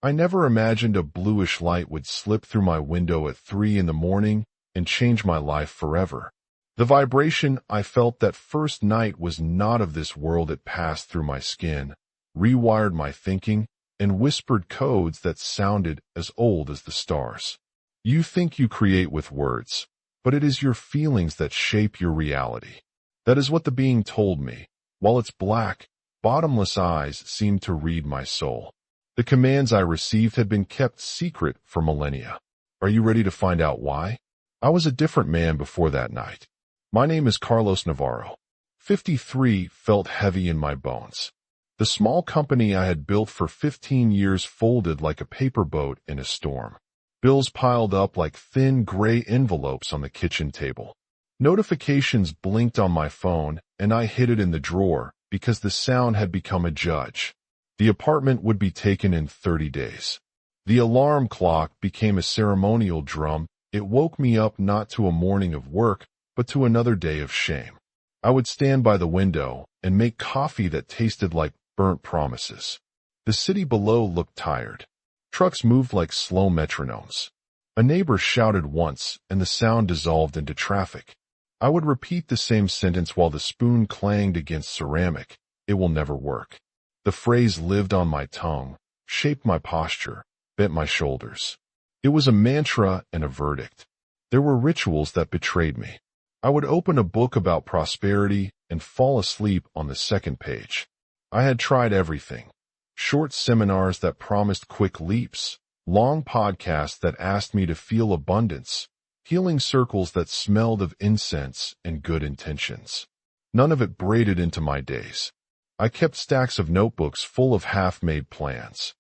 I never imagined a bluish light would slip through my window at 3 in the morning and change my life forever. The vibration I felt that first night was not of this world. It passed through my skin, rewired my thinking, and whispered codes that sounded as old as the stars. You think you create with words, but it is your feelings that shape your reality. That is what the being told me, while its black, bottomless eyes seemed to read my soul. The commands I received had been kept secret for millennia. Are you ready to find out why? I was a different man before that night. My name is Carlos Navarro. 53 felt heavy in my bones. The small company I had built for 15 years folded like a paper boat in a storm. Bills piled up like thin gray envelopes on the kitchen table. Notifications blinked on my phone, and I hid it in the drawer because the sound had become a judge. The apartment would be taken in 30 days. The alarm clock became a ceremonial drum. It woke me up not to a morning of work, but to another day of shame. I would stand by the window and make coffee that tasted like burnt promises. The city below looked tired. Trucks moved like slow metronomes. A neighbor shouted once, and the sound dissolved into traffic. I would repeat the same sentence while the spoon clanged against ceramic. It will never work. The phrase lived on my tongue, shaped my posture, bent my shoulders. It was a mantra and a verdict. There were rituals that betrayed me. I would open a book about prosperity and fall asleep on the second page. I had tried everything. Short seminars that promised quick leaps, long podcasts that asked me to feel abundance, healing circles that smelled of incense and good intentions. None of it braided into my days. I kept stacks of notebooks full of half-made plans.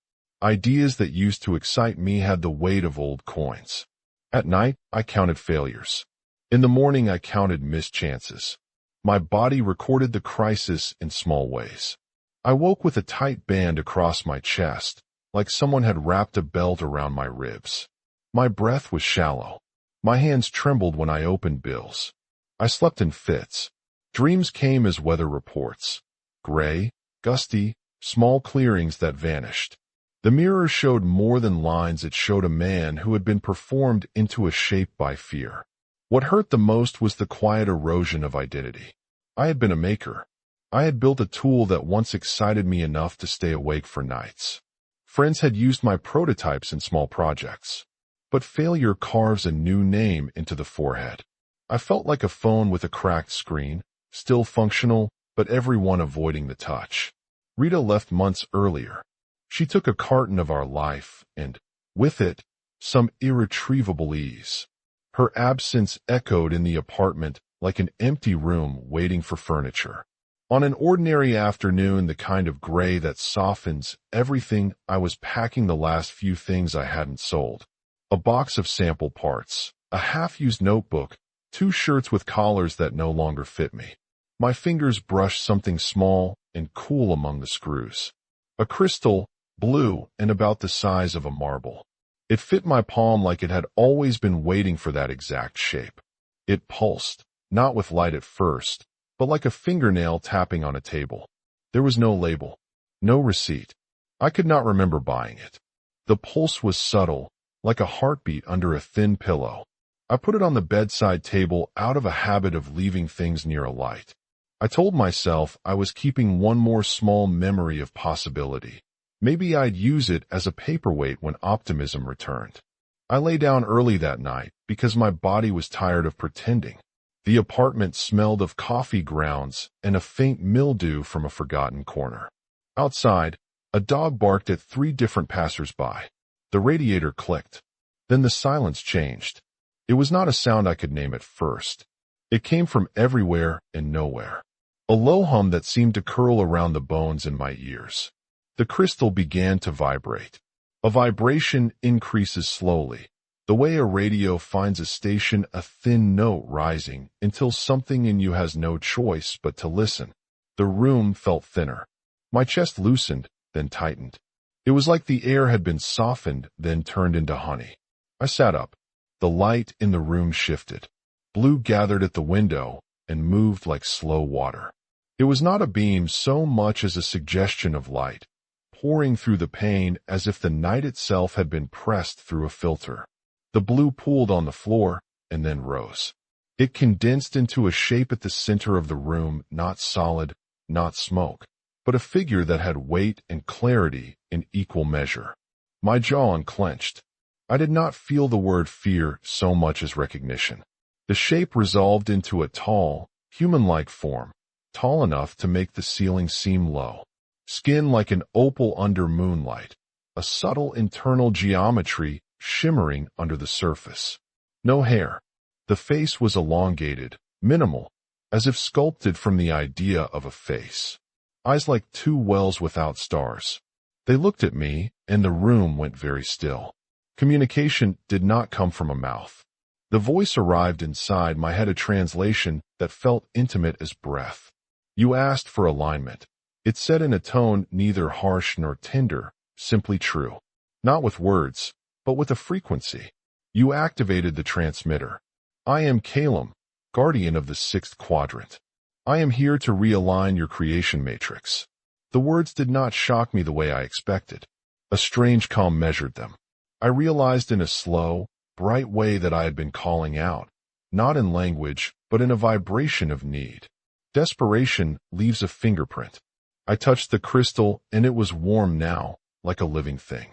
Ideas that used to excite me had the weight of old coins. At night, I counted failures. In the morning, I counted missed chances. My body recorded the crisis in small ways. I woke with a tight band across my chest, like someone had wrapped a belt around my ribs. My breath was shallow. My hands trembled when I opened bills. I slept in fits. Dreams came as weather reports. Gray, gusty, small clearings that vanished. The mirror showed more than lines. It showed a man who had been performed into a shape by fear. What hurt the most was the quiet erosion of identity. I had been a maker. I had built a tool that once excited me enough to stay awake for nights. Friends had used my prototypes in small projects. But failure carves a new name into the forehead. I felt like a phone with a cracked screen, still functional, but everyone avoiding the touch. Rita left months earlier. She took a carton of our life, and, with it, some irretrievable ease. Her absence echoed in the apartment like an empty room waiting for furniture. On an ordinary afternoon, the kind of gray that softens everything, I was packing the last few things I hadn't sold. A box of sample parts, a half-used notebook, 2 shirts with collars that no longer fit me. My fingers brushed something small and cool among the screws. A crystal, blue and about the size of a marble. It fit my palm like it had always been waiting for that exact shape. It pulsed, not with light at first, but like a fingernail tapping on a table. There was no label, no receipt. I could not remember buying it. The pulse was subtle, like a heartbeat under a thin pillow. I put it on the bedside table out of a habit of leaving things near a light. I told myself I was keeping one more small memory of possibility. Maybe I'd use it as a paperweight when optimism returned. I lay down early that night because my body was tired of pretending. The apartment smelled of coffee grounds and a faint mildew from a forgotten corner. Outside, a dog barked at 3 different passers-by. The radiator clicked. Then the silence changed. It was not a sound I could name at first. It came from everywhere and nowhere. A low hum that seemed to curl around the bones in my ears. The crystal began to vibrate. A vibration increases slowly. The way a radio finds a station, a thin note rising until something in you has no choice but to listen. The room felt thinner. My chest loosened, then tightened. It was like the air had been softened, then turned into honey. I sat up. The light in the room shifted. Blue gathered at the window and moved like slow water. It was not a beam so much as a suggestion of light, pouring through the pane as if the night itself had been pressed through a filter. The blue pooled on the floor and then rose. It condensed into a shape at the center of the room, not solid, not smoke, but a figure that had weight and clarity in equal measure. My jaw unclenched. I did not feel the word fear so much as recognition. The shape resolved into a tall, human-like form, tall enough to make the ceiling seem low. Skin like an opal under moonlight, a subtle internal geometry shimmering under the surface. No hair. The face was elongated, minimal, as if sculpted from the idea of a face. Eyes like two wells without stars. They looked at me, and the room went very still. Communication did not come from a mouth. The voice arrived inside my head, a translation that felt intimate as breath. You asked for alignment. It said in a tone neither harsh nor tender, simply true. Not with words, but with a frequency. You activated the transmitter. I am Calum, guardian of the sixth quadrant. I am here to realign your creation matrix. The words did not shock me the way I expected. A strange calm measured them. I realized in a slow, bright way that I had been calling out, not in language, but in a vibration of need. Desperation leaves a fingerprint. I touched the crystal, and it was warm now, like a living thing.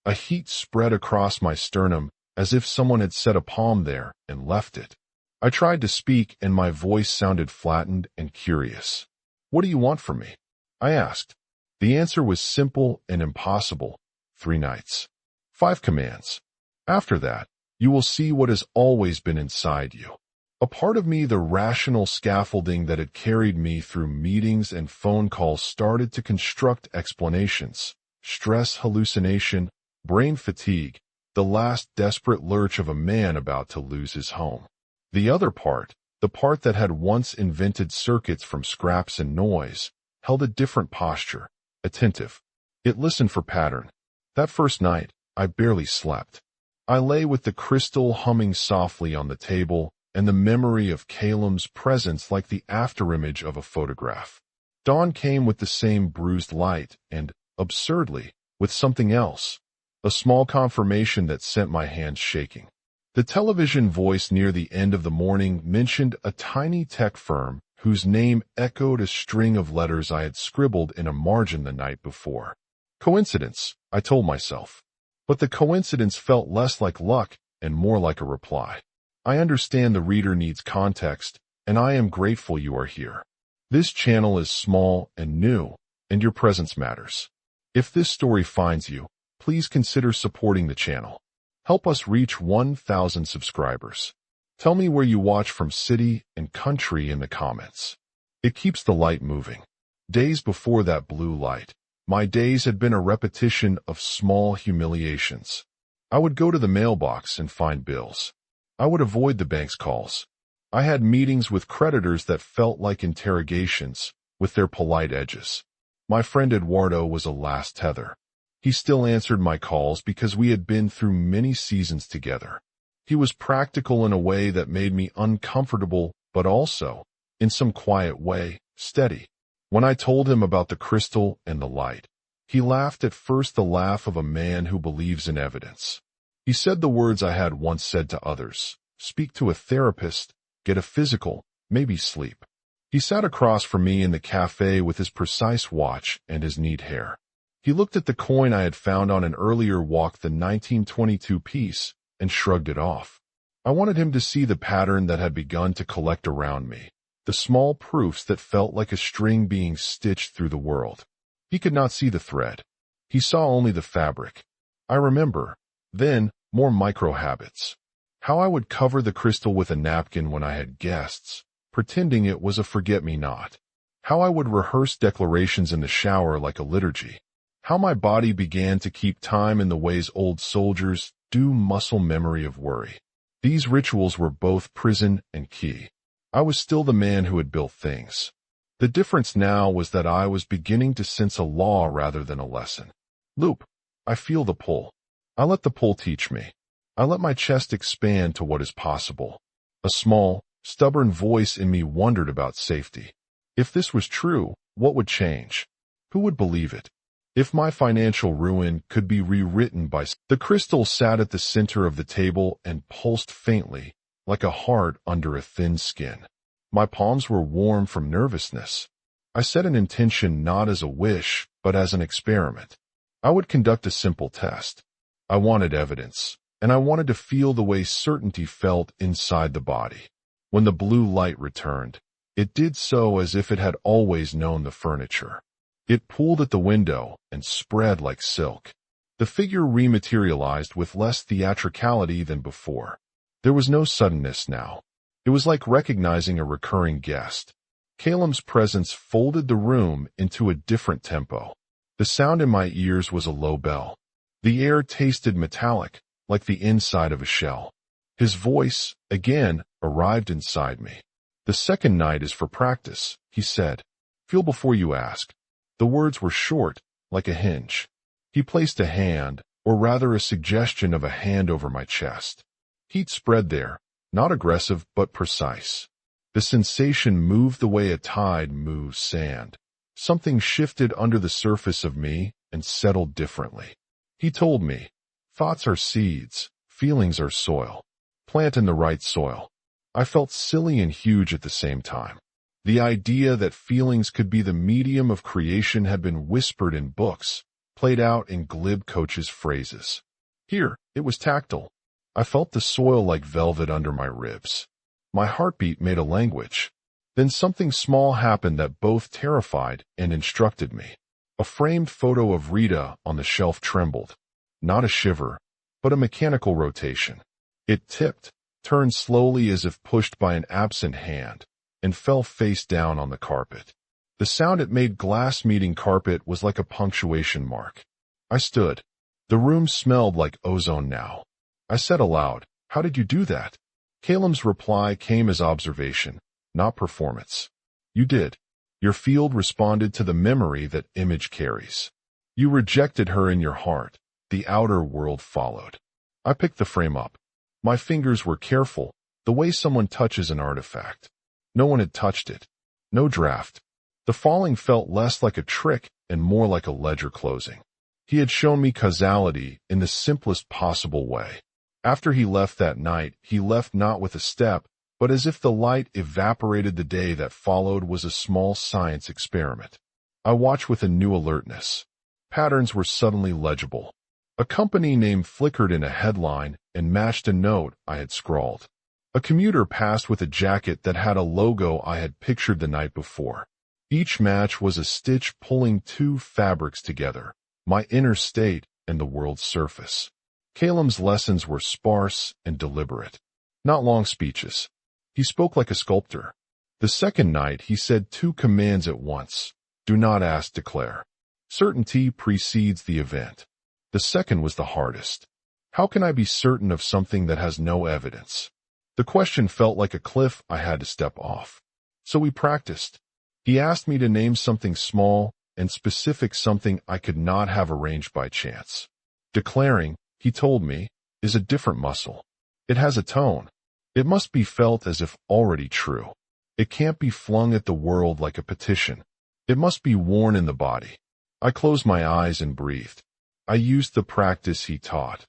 A heat spread across my sternum, as if someone had set a palm there and left it. I tried to speak, and my voice sounded flattened and curious. What do you want from me? I asked. The answer was simple and impossible. 3 nights. 5 commands. After that, you will see what has always been inside you. A part of me, the rational scaffolding that had carried me through meetings and phone calls, started to construct explanations. Stress, hallucination, brain fatigue, the last desperate lurch of a man about to lose his home. The other part, the part that had once invented circuits from scraps and noise, held a different posture, attentive. It listened for pattern. That first night, I barely slept. I lay with the crystal humming softly on the table, and the memory of Calum's presence like the afterimage of a photograph. Dawn came with the same bruised light and, absurdly, with something else, a small confirmation that sent my hands shaking. The television voice near the end of the morning mentioned a tiny tech firm whose name echoed a string of letters I had scribbled in a margin the night before. Coincidence, I told myself. But the coincidence felt less like luck and more like a reply. I understand the reader needs context, and I am grateful you are here. This channel is small and new, and your presence matters. If this story finds you, please consider supporting the channel. Help us reach 1,000 subscribers. Tell me where you watch from, city and country, in the comments. It keeps the light moving. Days before that blue light, my days had been a repetition of small humiliations. I would go to the mailbox and find bills. I would avoid the bank's calls. I had meetings with creditors that felt like interrogations, with their polite edges. My friend Eduardo was a last tether. He still answered my calls because we had been through many seasons together. He was practical in a way that made me uncomfortable, but also, in some quiet way, steady. When I told him about the crystal and the light, he laughed, at first the laugh of a man who believes in evidence. He said the words I had once said to others: speak to a therapist, get a physical, maybe sleep. He sat across from me in the cafe with his precise watch and his neat hair. He looked at the coin I had found on an earlier walk, the 1922 piece, and shrugged it off. I wanted him to see the pattern that had begun to collect around me, the small proofs that felt like a string being stitched through the world. He could not see the thread. He saw only the fabric. I remember, then, more micro habits. How I would cover the crystal with a napkin when I had guests, pretending it was a forget-me-not. How I would rehearse declarations in the shower like a liturgy. How my body began to keep time in the ways old soldiers do, muscle memory of worry. These rituals were both prison and key. I was still the man who had built things. The difference now was that I was beginning to sense a law rather than a lesson. Loop. I feel the pull. I let the pull teach me. I let my chest expand to what is possible. A small, stubborn voice in me wondered about safety. If this was true, what would change? Who would believe it? If my financial ruin could be rewritten by... The crystal sat at the center of the table and pulsed faintly, like a heart under a thin skin. My palms were warm from nervousness. I set an intention not as a wish, but as an experiment. I would conduct a simple test. I wanted evidence, and I wanted to feel the way certainty felt inside the body. When the blue light returned, it did so as if it had always known the furniture. It pulled at the window and spread like silk. The figure rematerialized with less theatricality than before. There was no suddenness now. It was like recognizing a recurring guest. Caleb's presence folded the room into a different tempo. The sound in my ears was a low bell. The air tasted metallic, like the inside of a shell. His voice, again, arrived inside me. "The second night is for practice," he said. "Feel before you ask." The words were short, like a hinge. He placed a hand, or rather a suggestion of a hand over my chest. Heat spread there, not aggressive but precise. The sensation moved the way a tide moves sand. Something shifted under the surface of me and settled differently. He told me, "Thoughts are seeds, feelings are soil. Plant in the right soil." I felt silly and huge at the same time. The idea that feelings could be the medium of creation had been whispered in books, played out in glib coaches' phrases. Here, it was tactile. I felt the soil like velvet under my ribs. My heartbeat made a language. Then something small happened that both terrified and instructed me. A framed photo of Rita on the shelf trembled. Not a shiver, but a mechanical rotation. It tipped, turned slowly as if pushed by an absent hand, and fell face down on the carpet. The sound it made glass meeting carpet was like a punctuation mark. I stood. The room smelled like ozone now. I said aloud, "How did you do that?" Caleb's reply came as observation, not performance. "You did. Your field responded to the memory that image carries. You rejected her in your heart. The outer world followed." I picked the frame up. My fingers were careful, the way someone touches an artifact. No one had touched it. No draft. The falling felt less like a trick and more like a ledger closing. He had shown me causality in the simplest possible way. After he left that night, he left not with a step, but as if the light evaporated. The day that followed was a small science experiment. I watched with a new alertness. Patterns were suddenly legible. A company name flickered in a headline and matched a note I had scrawled. A commuter passed with a jacket that had a logo I had pictured the night before. Each match was a stitch pulling two fabrics together, my inner state and the world's surface. Caleb's lessons were sparse and deliberate. Not long speeches. He spoke like a sculptor. The second night he said two commands at once. Do not ask, declare. Certainty precedes the event. The second was the hardest. How can I be certain of something that has no evidence? The question felt like a cliff I had to step off. So we practiced. He asked me to name something small and specific, something I could not have arranged by chance. Declaring, he told me, is a different muscle. It has a tone. It must be felt as if already true. It can't be flung at the world like a petition. It must be worn in the body. I closed my eyes and breathed. I used the practice he taught.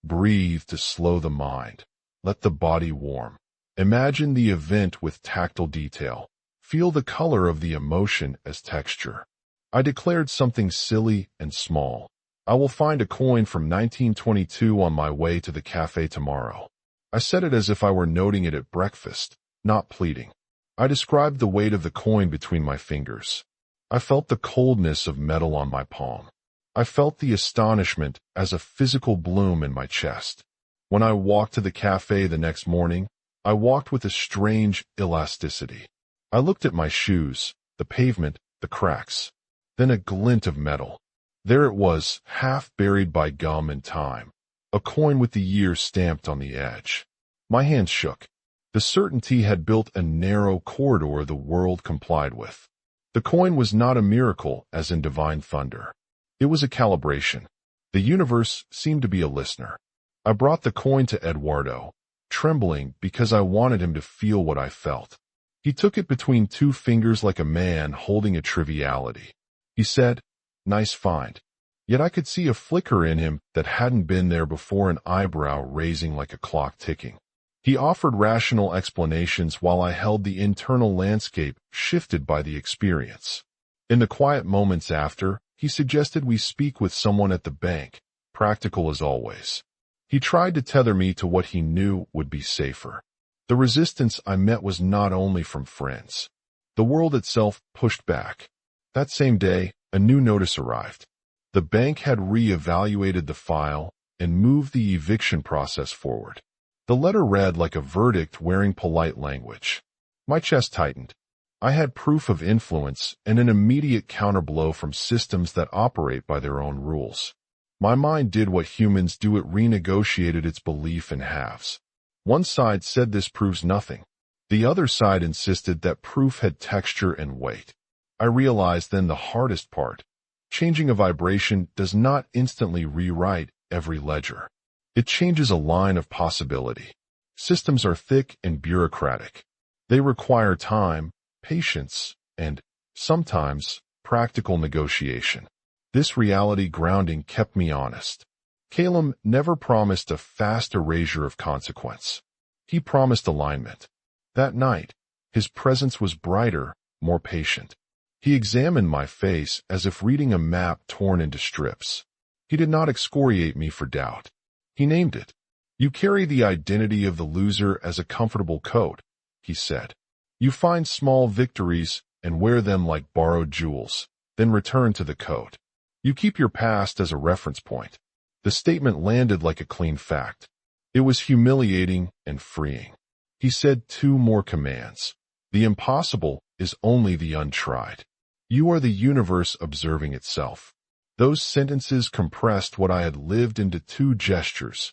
Breathe to slow the mind. Let the body warm. Imagine the event with tactile detail. Feel the color of the emotion as texture. I declared something silly and small. I will find a coin from 1922 on my way to the cafe tomorrow. I said it as if I were noting it at breakfast, not pleading. I described the weight of the coin between my fingers. I felt the coldness of metal on my palm. I felt the astonishment as a physical bloom in my chest. When I walked to the cafe the next morning, I walked with a strange elasticity. I looked at my shoes, the pavement, the cracks. Then a glint of metal. There it was, half buried by gum and time. A coin with the year stamped on the edge. My hands shook. The certainty had built a narrow corridor the world complied with. The coin was not a miracle, as in divine thunder. It was a calibration. The universe seemed to be a listener. I brought the coin to Eduardo, trembling because I wanted him to feel what I felt. He took it between two fingers like a man holding a triviality. He said, "Nice find. Yet I could see a flicker in him that hadn't been there before, an eyebrow raising like a clock ticking. He offered rational explanations while I held the internal landscape shifted by the experience. In the quiet moments after, he suggested we speak with someone at the bank, practical as always. He tried to tether me to what he knew would be safer. The resistance I met was not only from friends. The world itself pushed back. That same day, a new notice arrived. The bank had re-evaluated the file and moved the eviction process forward. The letter read like a verdict wearing polite language. My chest tightened. I had proof of influence and an immediate counterblow from systems that operate by their own rules. My mind did what humans do, it renegotiated its belief in halves. One side said this proves nothing. The other side insisted that proof had texture and weight. I realized then the hardest part. Changing a vibration does not instantly rewrite every ledger. It changes a line of possibility. Systems are thick and bureaucratic. They require time, patience, and, sometimes, practical negotiation. This reality grounding kept me honest. Calum never promised a fast erasure of consequence. He promised alignment. That night, his presence was brighter, more patient. He examined my face as if reading a map torn into strips. He did not excoriate me for doubt. He named it. You carry the identity of the loser as a comfortable coat, he said. You find small victories and wear them like borrowed jewels, then return to the coat. You keep your past as a reference point. The statement landed like a clean fact. It was humiliating and freeing. He said two more commands. The impossible is only the untried. You are the universe observing itself. Those sentences compressed what I had lived into two gestures: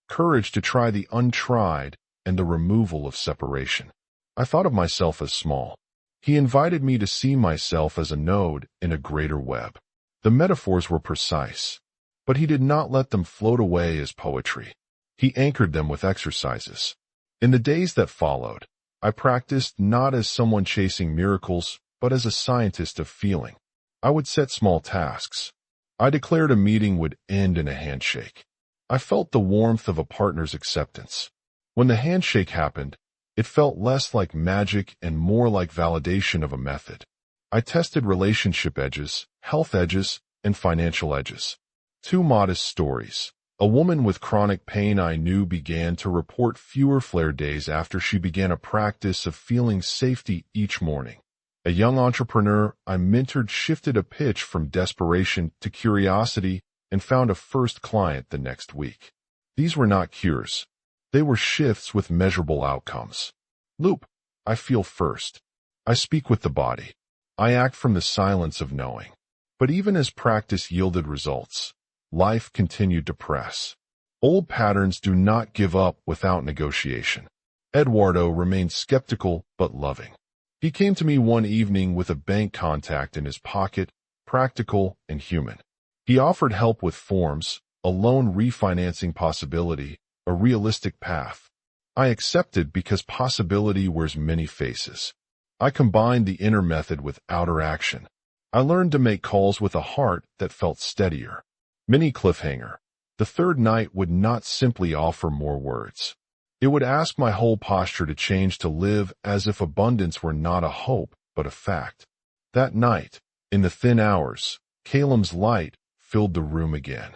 courage to try the untried and the removal of separation. I thought of myself as small. He invited me to see myself as a node in a greater web. The metaphors were precise, but he did not let them float away as poetry. He anchored them with exercises. In the days that followed, I practiced not as someone chasing miracles, but as a scientist of feeling. I would set small tasks. I declared a meeting would end in a handshake. I felt the warmth of a partner's acceptance. When the handshake happened, it felt less like magic and more like validation of a method. I tested relationship edges, health edges, and financial edges. Two modest stories. A woman with chronic pain I knew began to report fewer flare days after she began a practice of feeling safety each morning. A young entrepreneur I mentored shifted a pitch from desperation to curiosity and found a first client the next week. These were not cures. They were shifts with measurable outcomes. Loop. I feel first. I speak with the body. I act from the silence of knowing. But even as practice yielded results, life continued to press. Old patterns do not give up without negotiation. Eduardo remained skeptical but loving. He came to me one evening with a bank contact in his pocket, practical and human. He offered help with forms, a loan refinancing possibility, a realistic path. I accepted because possibility wears many faces. I combined the inner method with outer action. I learned to make calls with a heart that felt steadier. Mini cliffhanger. The third night would not simply offer more words. It would ask my whole posture to change, to live as if abundance were not a hope, but a fact. That night, in the thin hours, Calum's light filled the room again.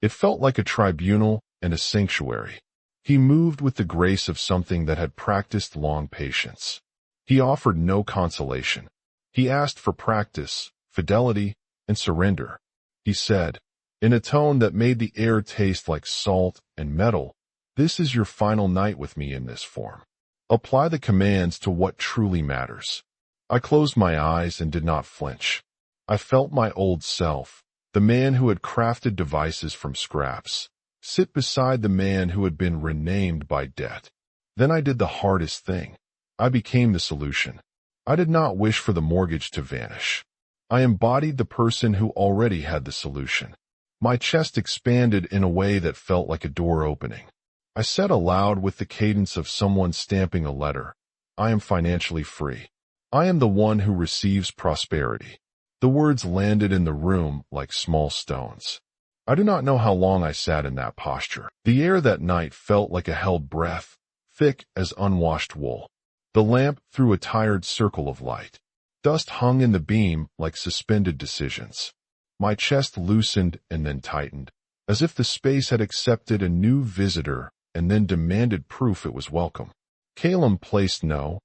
It felt like a tribunal and a sanctuary. He moved with the grace of something that had practiced long patience. He offered no consolation. He asked for practice, fidelity, and surrender. He said, in a tone that made the air taste like salt and metal, "This is your final night with me in this form. Apply the commands to what truly matters." I closed my eyes and did not flinch. I felt my old self, the man who had crafted devices from scraps, sit beside the man who had been renamed by debt. Then I did the hardest thing. I became the solution. I did not wish for the mortgage to vanish. I embodied the person who already had the solution. My chest expanded in a way that felt like a door opening. I said aloud with the cadence of someone stamping a letter, "I am financially free. I am the one who receives prosperity." The words landed in the room like small stones. I do not know how long I sat in that posture. The air that night felt like a held breath, thick as unwashed wool. The lamp threw a tired circle of light. Dust hung in the beam like suspended decisions. My chest loosened and then tightened, as if the space had accepted a new visitor and then demanded proof it was welcome. Calum placed the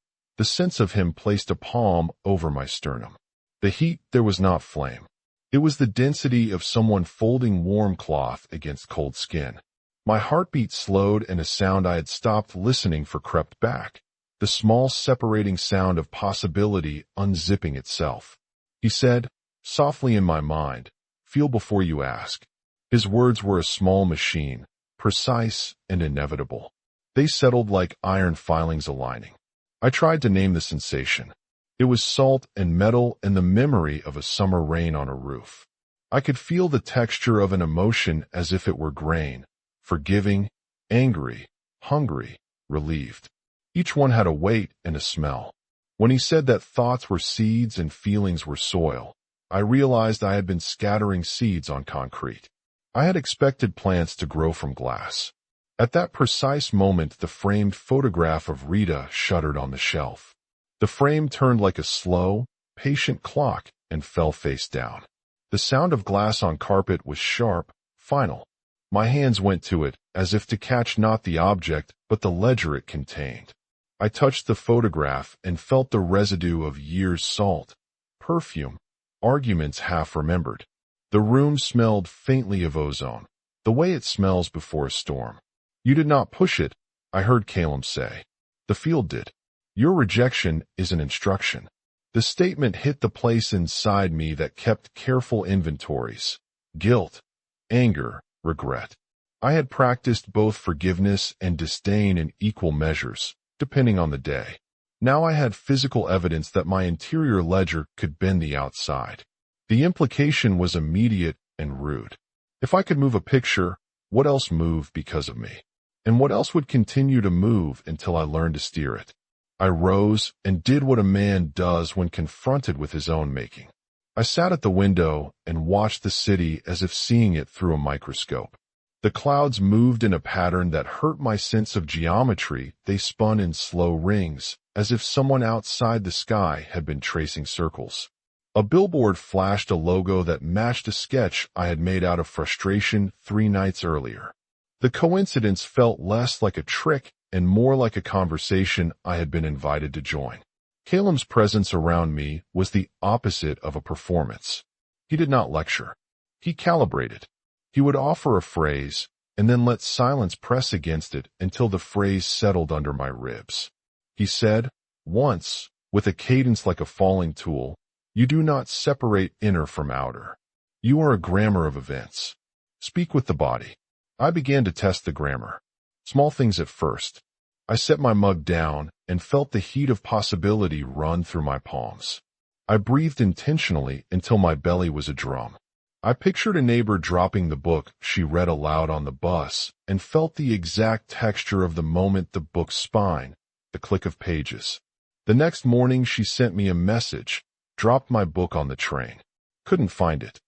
sense of him placed a palm over my sternum. The heat there was not flame. It was the density of someone folding warm cloth against cold skin. My heartbeat slowed and a sound I had stopped listening for crept back, the small separating sound of possibility unzipping itself. He said, softly in my mind, "Feel before you ask." His words were a small machine, precise and inevitable. They settled like iron filings aligning. I tried to name the sensation. It was salt and metal and the memory of a summer rain on a roof. I could feel the texture of an emotion as if it were grain, forgiving, angry, hungry, relieved. Each one had a weight and a smell. When he said that thoughts were seeds and feelings were soil, I realized I had been scattering seeds on concrete. I had expected plants to grow from glass. At that precise moment, the framed photograph of Rita shuddered on the shelf. The frame turned like a slow, patient clock and fell face down. The sound of glass on carpet was sharp, final. My hands went to it, as if to catch not the object, but the ledger it contained. I touched the photograph and felt the residue of years' salt, perfume, arguments half remembered. The room smelled faintly of ozone, the way it smells before a storm. "You did not push it," I heard Calum say. "The field did. Your rejection is an instruction." The statement hit the place inside me that kept careful inventories. Guilt, anger, regret. I had practiced both forgiveness and disdain in equal measures, depending on the day. Now I had physical evidence that my interior ledger could bend the outside. The implication was immediate and rude. If I could move a picture, what else moved because of me? And what else would continue to move until I learned to steer it? I rose and did what a man does when confronted with his own making. I sat at the window and watched the city as if seeing it through a microscope. The clouds moved in a pattern that hurt my sense of geometry. They spun in slow rings, as if someone outside the sky had been tracing circles. A billboard flashed a logo that matched a sketch I had made out of frustration 3 nights earlier. The coincidence felt less like a trick and more like a conversation I had been invited to join. Calum's presence around me was the opposite of a performance. He did not lecture. He calibrated. He would offer a phrase, and then let silence press against it until the phrase settled under my ribs. He said, once, with a cadence like a falling tool, "You do not separate inner from outer. You are a grammar of events. Speak with the body." I began to test the grammar. Small things at first. I set my mug down and felt the heat of possibility run through my palms. I breathed intentionally until my belly was a drum. I pictured a neighbor dropping the book she read aloud on the bus and felt the exact texture of the moment the book's spine, the click of pages. The next morning she sent me a message, dropped my book on the train. Couldn't find it.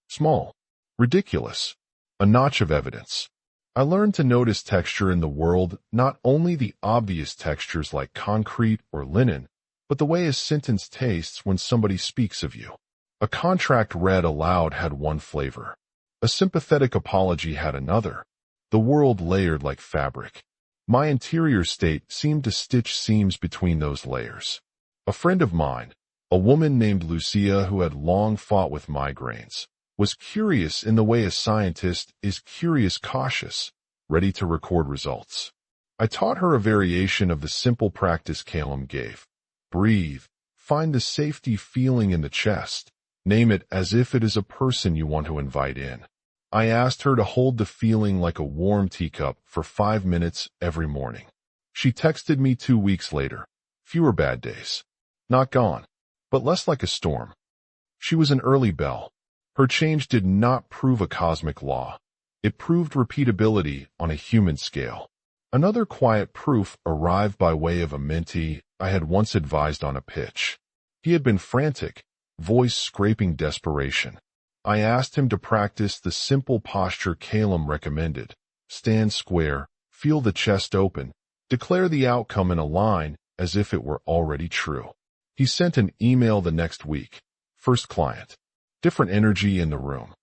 Small. Ridiculous. A notch of evidence. I learned to notice texture in the world, not only the obvious textures like concrete or linen, but the way a sentence tastes when somebody speaks of you. A contract read aloud had one flavor. A sympathetic apology had another. The world layered like fabric. My interior state seemed to stitch seams between those layers. A friend of mine, a woman named Lucia who had long fought with migraines, was curious in the way a scientist is curious cautious, ready to record results. I taught her a variation of the simple practice Calum gave. Breathe. Find the safety feeling in the chest. Name it as if it is a person you want to invite in. I asked her to hold the feeling like a warm teacup for 5 minutes every morning. She texted me 2 weeks later. Fewer bad days. Not gone, but less like a storm. She was an early bell. Her change did not prove a cosmic law. It proved repeatability on a human scale. Another quiet proof arrived by way of a mentee I had once advised on a pitch. He had been frantic, voice scraping desperation. I asked him to practice the simple posture Calum recommended. Stand square, feel the chest open, declare the outcome in a line as if it were already true. He sent an email the next week. First client. Different energy in the room.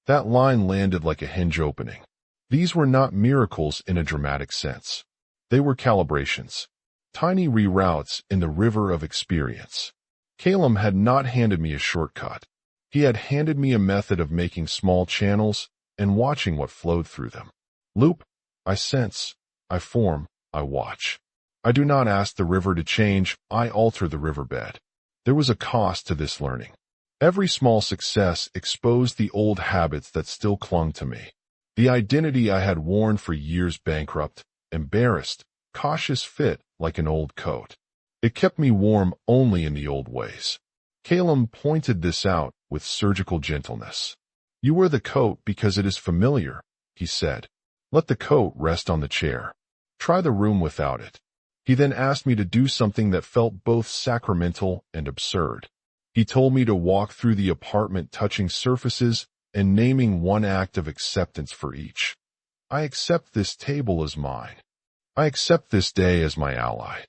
That line landed like a hinge opening. These were not miracles in a dramatic sense. They were calibrations. Tiny reroutes in the river of experience. Calum had not handed me a shortcut. He had handed me a method of making small channels and watching what flowed through them. Loop, I sense, I form, I watch. I do not ask the river to change, I alter the riverbed. There was a cost to this learning. Every small success exposed the old habits that still clung to me. The identity I had worn for years bankrupt, embarrassed, cautious fit like an old coat. It kept me warm only in the old ways. Calum pointed this out with surgical gentleness. You wear the coat because it is familiar, he said. Let the coat rest on the chair. Try the room without it. He then asked me to do something that felt both sacramental and absurd. He told me to walk through the apartment touching surfaces and naming one act of acceptance for each. I accept this table as mine. I accept this day as my ally.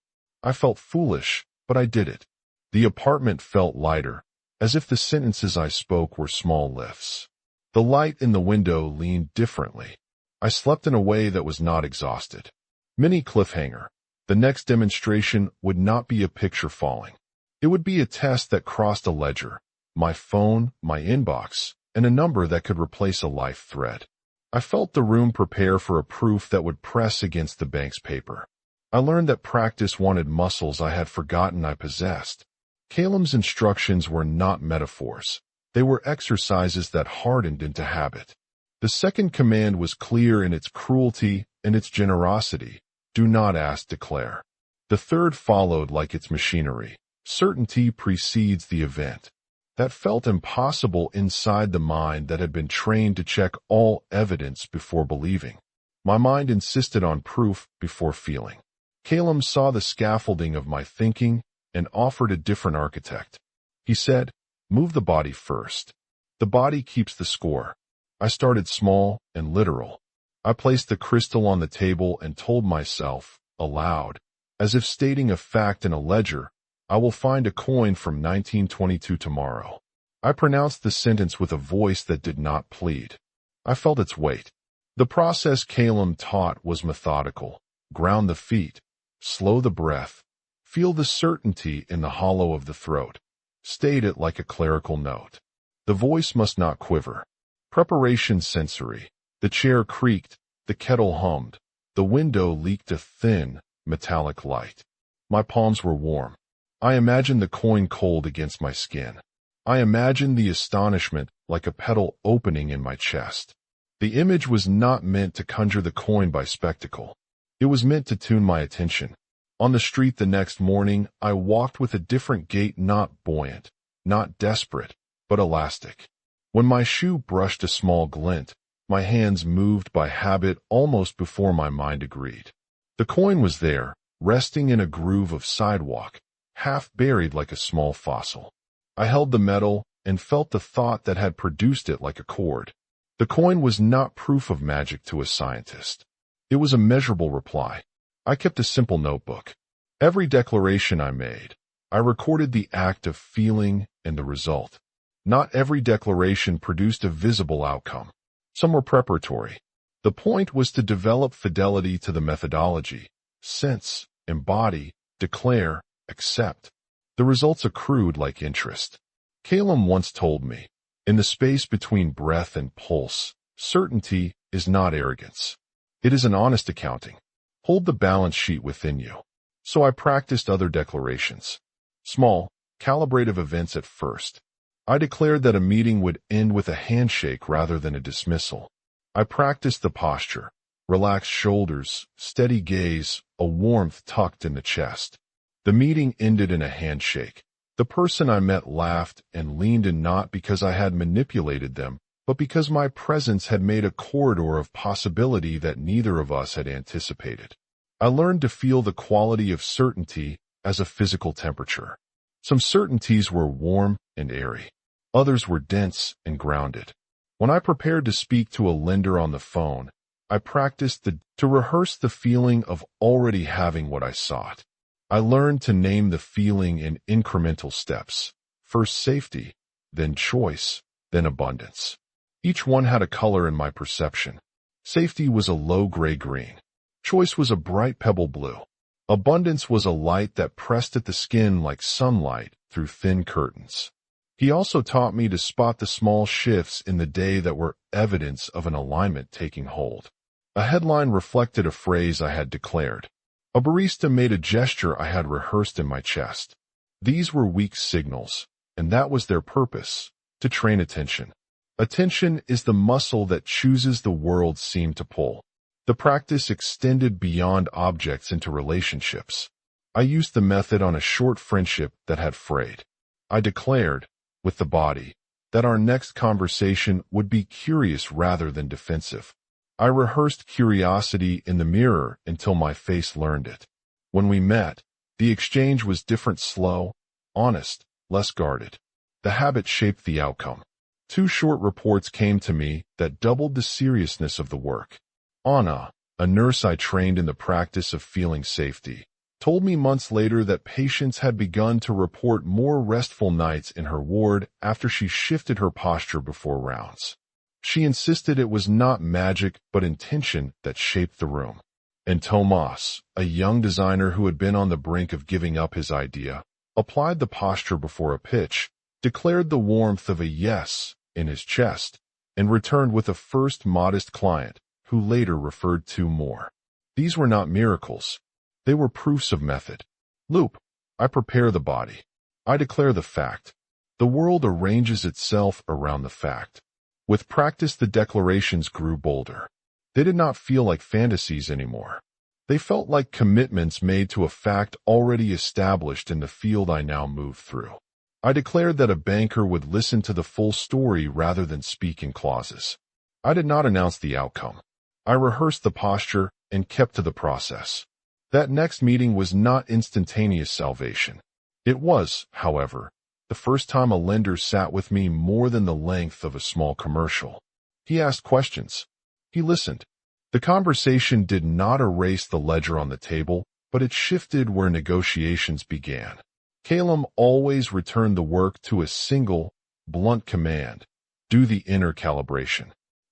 I felt foolish, but I did it. The apartment felt lighter, as if the sentences I spoke were small lifts. The light in the window leaned differently. I slept in a way that was not exhausted. Mini cliffhanger. The next demonstration would not be a picture falling. It would be a test that crossed a ledger, my phone, my inbox, and a number that could replace a life thread. I felt the room prepare for a proof that would press against the bank's paper. I learned that practice wanted muscles I had forgotten I possessed. Calum's instructions were not metaphors. They were exercises that hardened into habit. The second command was clear in its cruelty and its generosity. Do not ask, declare. The third followed like its machinery. Certainty precedes the event. That felt impossible inside the mind that had been trained to check all evidence before believing. My mind insisted on proof before feeling. Calum saw the scaffolding of my thinking and offered a different architect. He said, move the body first. The body keeps the score. I started small and literal. I placed the crystal on the table and told myself, aloud, as if stating a fact in a ledger, I will find a coin from 1922 tomorrow. I pronounced the sentence with a voice that did not plead. I felt its weight. The process Calum taught was methodical. Ground the feet. Slow the breath. Feel the certainty in the hollow of the throat. State it like a clerical note. The voice must not quiver. Preparation sensory. The chair creaked. The kettle hummed. The window leaked a thin, metallic light. My palms were warm. I imagined the coin cold against my skin. I imagined the astonishment like a petal opening in my chest. The image was not meant to conjure the coin by spectacle. It was meant to tune my attention. On the street the next morning, I walked with a different gait, not buoyant, not desperate, but elastic. When my shoe brushed a small glint, my hands moved by habit almost before my mind agreed. The coin was there, resting in a groove of sidewalk, half buried like a small fossil. I held the metal and felt the thought that had produced it like a chord. The coin was not proof of magic to a scientist. It was a measurable reply. I kept a simple notebook. Every declaration I made, I recorded the act of feeling and the result. Not every declaration produced a visible outcome. Some were preparatory. The point was to develop fidelity to the methodology. Sense, embody, declare, accept. The results accrued like interest. Calum once told me, in the space between breath and pulse, certainty is not arrogance. It is an honest accounting. Hold the balance sheet within you. So I practiced other declarations. Small, calibrative events at first. I declared that a meeting would end with a handshake rather than a dismissal. I practiced the posture, relaxed shoulders, steady gaze, a warmth tucked in the chest. The meeting ended in a handshake. The person I met laughed and leaned in not because I had manipulated them, but because my presence had made a corridor of possibility that neither of us had anticipated. I learned to feel the quality of certainty as a physical temperature. Some certainties were warm and airy. Others were dense and grounded. When I prepared to speak to a lender on the phone, I practiced to rehearse the feeling of already having what I sought. I learned to name the feeling in incremental steps. First safety, then choice, then abundance. Each one had a color in my perception. Safety was a low gray green. Choice was a bright pebble blue. Abundance was a light that pressed at the skin like sunlight through thin curtains. He also taught me to spot the small shifts in the day that were evidence of an alignment taking hold. A headline reflected a phrase I had declared. A barista made a gesture I had rehearsed in my chest. These were weak signals, and that was their purpose, to train attention. Attention is the muscle that chooses the world seam to pull. The practice extended beyond objects into relationships. I used the method on a short friendship that had frayed. I declared, with the body, that our next conversation would be curious rather than defensive. I rehearsed curiosity in the mirror until my face learned it. When we met, the exchange was different, slow, honest, less guarded. The habit shaped the outcome. 2 short reports came to me that doubled the seriousness of the work. Anna, a nurse I trained in the practice of feeling safety, told me months later that patients had begun to report more restful nights in her ward after she shifted her posture before rounds. She insisted it was not magic but intention that shaped the room. And Tomas, a young designer who had been on the brink of giving up his idea, applied the posture before a pitch, declared the warmth of a yes in his chest, and returned with a first modest client, who later referred 2 more. These were not miracles. They were proofs of method. Loop. I prepare the body. I declare the fact. The world arranges itself around the fact. With practice, the declarations grew bolder. They did not feel like fantasies anymore. They felt like commitments made to a fact already established in the field I now moved through. I declared that a banker would listen to the full story rather than speak in clauses. I did not announce the outcome. I rehearsed the posture and kept to the process. That next meeting was not instantaneous salvation. It was, however, the first time a lender sat with me more than the length of a small commercial. He asked questions. He listened. The conversation did not erase the ledger on the table, but it shifted where negotiations began. Calum always returned the work to a single, blunt command. Do the inner calibration.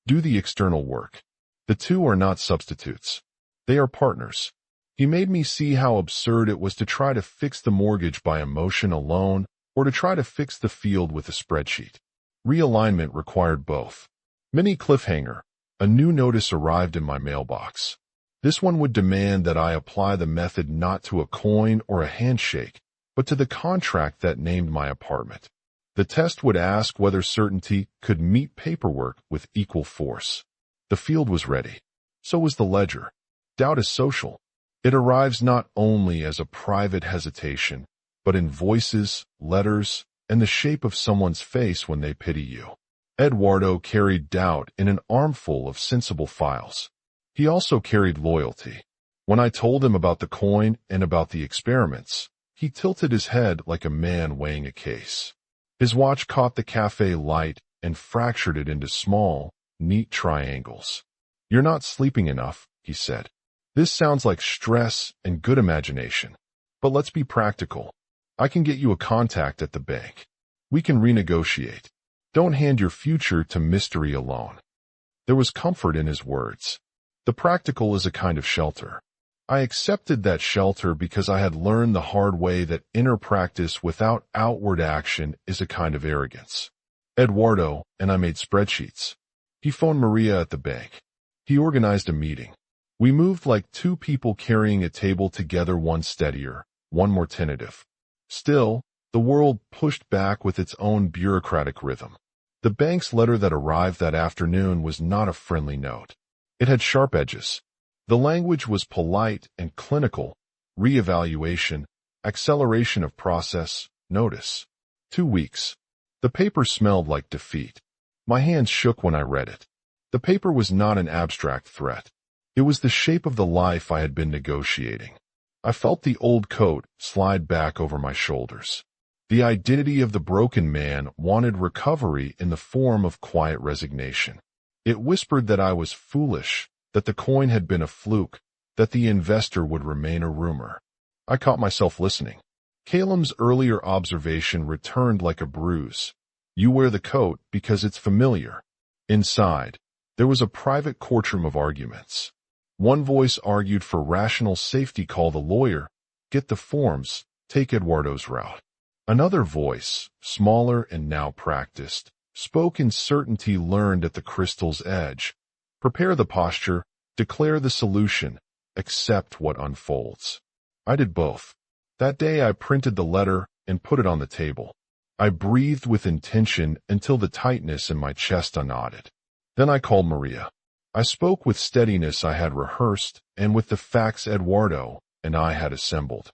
Do the external work. The 2 are not substitutes. They are partners. He made me see how absurd it was to try to fix the mortgage by emotion alone or to try to fix the field with a spreadsheet. Realignment required both. Mini cliffhanger. A new notice arrived in my mailbox. This one would demand that I apply the method not to a coin or a handshake, but to the contract that named my apartment. The test would ask whether certainty could meet paperwork with equal force. The field was ready. So was the ledger. Doubt is social. It arrives not only as a private hesitation, but in voices, letters, and the shape of someone's face when they pity you. Eduardo carried doubt in an armful of sensible files. He also carried loyalty. When I told him about the coin and about the experiments, he tilted his head like a man weighing a case. His watch caught the cafe light and fractured it into small, neat triangles. "You're not sleeping enough," he said. "This sounds like stress and good imagination. But let's be practical. I can get you a contact at the bank. We can renegotiate. Don't hand your future to mystery alone." There was comfort in his words. The practical is a kind of shelter. I accepted that shelter because I had learned the hard way that inner practice without outward action is a kind of arrogance. Eduardo and I made spreadsheets. He phoned Maria at the bank. He organized a meeting. We moved like 2 people carrying a table together, one steadier, one more tentative. Still, the world pushed back with its own bureaucratic rhythm. The bank's letter that arrived that afternoon was not a friendly note. It had sharp edges. The language was polite and clinical: reevaluation, acceleration of process, notice. 2 weeks. The paper smelled like defeat. My hands shook when I read it. The paper was not an abstract threat. It was the shape of the life I had been negotiating. I felt the old coat slide back over my shoulders. The identity of the broken man wanted recovery in the form of quiet resignation. It whispered that I was foolish, that the coin had been a fluke, that the investor would remain a rumor. I caught myself listening. Calum's earlier observation returned like a bruise. You wear the coat because it's familiar. Inside, there was a private courtroom of arguments. One voice argued for rational safety. Call the lawyer, get the forms, take Eduardo's route. Another voice, smaller and now practiced, spoke in certainty learned at the crystal's edge. Prepare the posture, declare the solution, accept what unfolds. I did both. That day I printed the letter and put it on the table. I breathed with intention until the tightness in my chest unknotted. Then I called Maria. I spoke with steadiness I had rehearsed and with the facts Eduardo and I had assembled.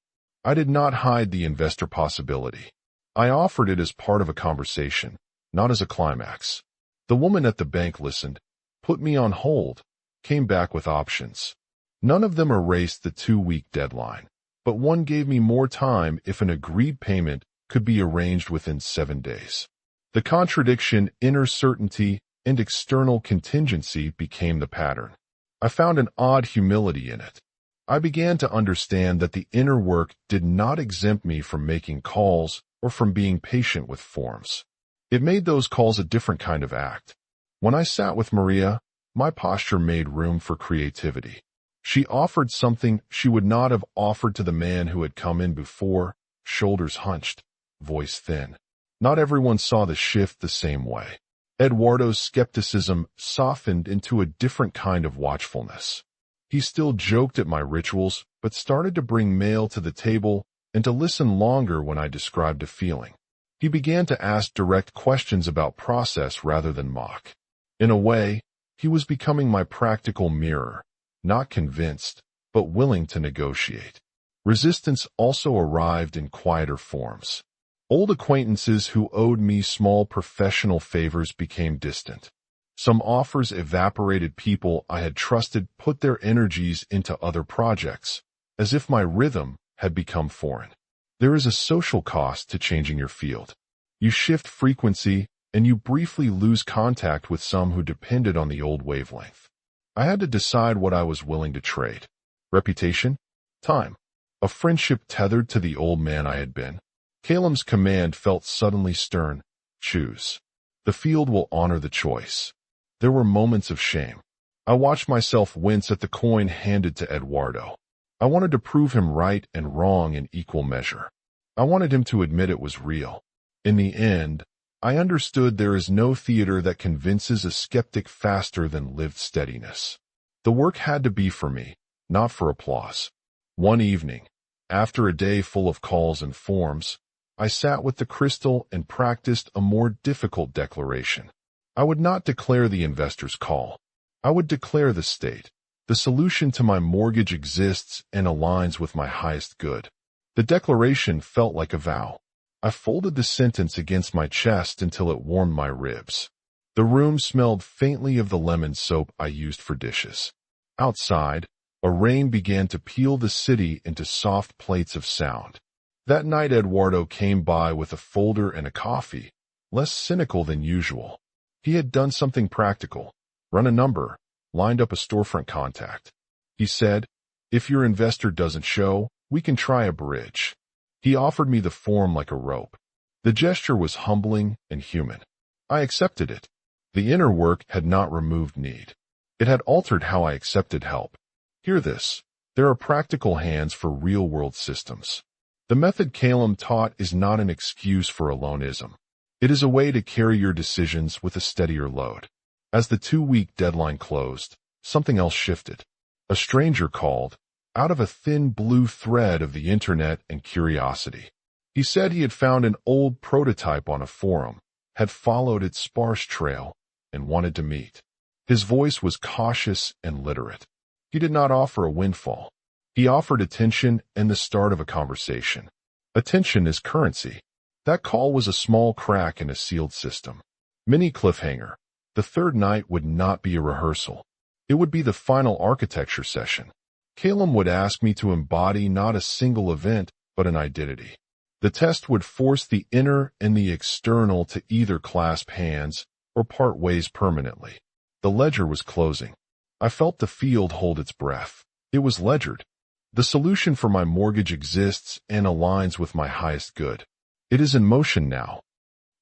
I did not hide the investor possibility. I offered it as part of a conversation, not as a climax. The woman at the bank listened, put me on hold, came back with options. None of them erased the 2-week deadline, but one gave me more time if an agreed payment could be arranged within 7 days. The contradiction, inner certainty, and external contingency became the pattern. I found an odd humility in it. I began to understand that the inner work did not exempt me from making calls or from being patient with forms. It made those calls a different kind of act. When I sat with Maria, my posture made room for creativity. She offered something she would not have offered to the man who had come in before, shoulders hunched, voice thin. Not everyone saw the shift the same way. Eduardo's skepticism softened into a different kind of watchfulness. He still joked at my rituals, but started to bring mail to the table and to listen longer when I described a feeling. He began to ask direct questions about process rather than mock. In a way, he was becoming my practical mirror, not convinced, but willing to negotiate. Resistance also arrived in quieter forms. Old acquaintances who owed me small professional favors became distant. Some offers evaporated. People I had trusted put their energies into other projects, as if my rhythm had become foreign. There is a social cost to changing your field. You shift frequency, and you briefly lose contact with some who depended on the old wavelength. I had to decide what I was willing to trade. Reputation? Time. A friendship tethered to the old man I had been. Calum's command felt suddenly stern. Choose. The field will honor the choice. There were moments of shame. I watched myself wince at the coin handed to Eduardo. I wanted to prove him right and wrong in equal measure. I wanted him to admit it was real. In the end, I understood there is no theater that convinces a skeptic faster than lived steadiness. The work had to be for me, not for applause. One evening, after a day full of calls and forms, I sat with the crystal and practiced a more difficult declaration. I would not declare the investor's call. I would declare the state. The solution to my mortgage exists and aligns with my highest good. The declaration felt like a vow. I folded the sentence against my chest until it warmed my ribs. The room smelled faintly of the lemon soap I used for dishes. Outside, a rain began to peel the city into soft plates of sound. That night Eduardo came by with a folder and a coffee, less cynical than usual. He had done something practical, run a number, lined up a storefront contact. He said, if your investor doesn't show, we can try a bridge. He offered me the form like a rope. The gesture was humbling and human. I accepted it. The inner work had not removed need. It had altered how I accepted help. Hear this. There are practical hands for real-world systems. The method Calum taught is not an excuse for aloneism. It is a way to carry your decisions with a steadier load. As the 2-week deadline closed, something else shifted. A stranger called, out of a thin blue thread of the internet and curiosity. He said he had found an old prototype on a forum, had followed its sparse trail, and wanted to meet. His voice was cautious and literate. He did not offer a windfall. He offered attention and the start of a conversation. Attention is currency. That call was a small crack in a sealed system. Mini cliffhanger. The third night would not be a rehearsal. It would be the final architecture session. Calum would ask me to embody not a single event, but an identity. The test would force the inner and the external to either clasp hands or part ways permanently. The ledger was closing. I felt the field hold its breath. It was ledgered. The solution for my mortgage exists and aligns with my highest good. It is in motion now.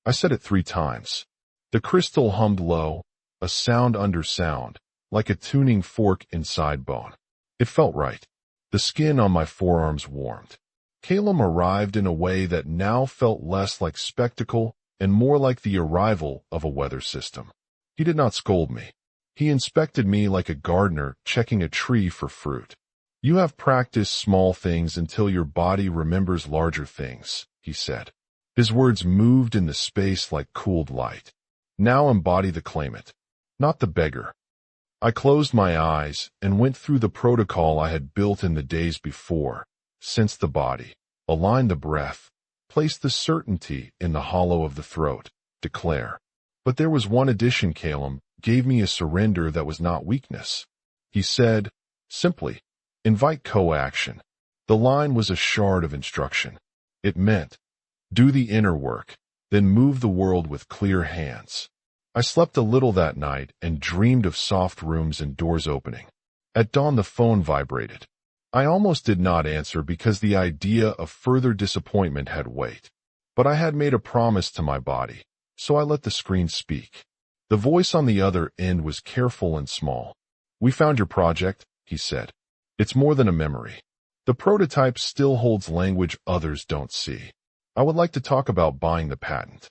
I said it 3 times. The crystal hummed low, a sound under sound, like a tuning fork inside bone. It felt right. The skin on my forearms warmed. Calum arrived in a way that now felt less like spectacle and more like the arrival of a weather system. He did not scold me. He inspected me like a gardener checking a tree for fruit. You have practiced small things until your body remembers larger things, he said. His words moved in the space like cooled light. Now embody the claimant, not the beggar. I closed my eyes and went through the protocol I had built in the days before. Sense the body, align the breath, place the certainty in the hollow of the throat, declare. But there was one addition. Calum gave me a surrender that was not weakness. He said, simply, invite co-action. The line was a shard of instruction. It meant, do the inner work, then move the world with clear hands. I slept a little that night and dreamed of soft rooms and doors opening. At dawn the phone vibrated. I almost did not answer because the idea of further disappointment had weight. But I had made a promise to my body, so I let the screen speak. The voice on the other end was careful and small. We found your project, he said. It's more than a memory. The prototype still holds language others don't see. I would like to talk about buying the patent.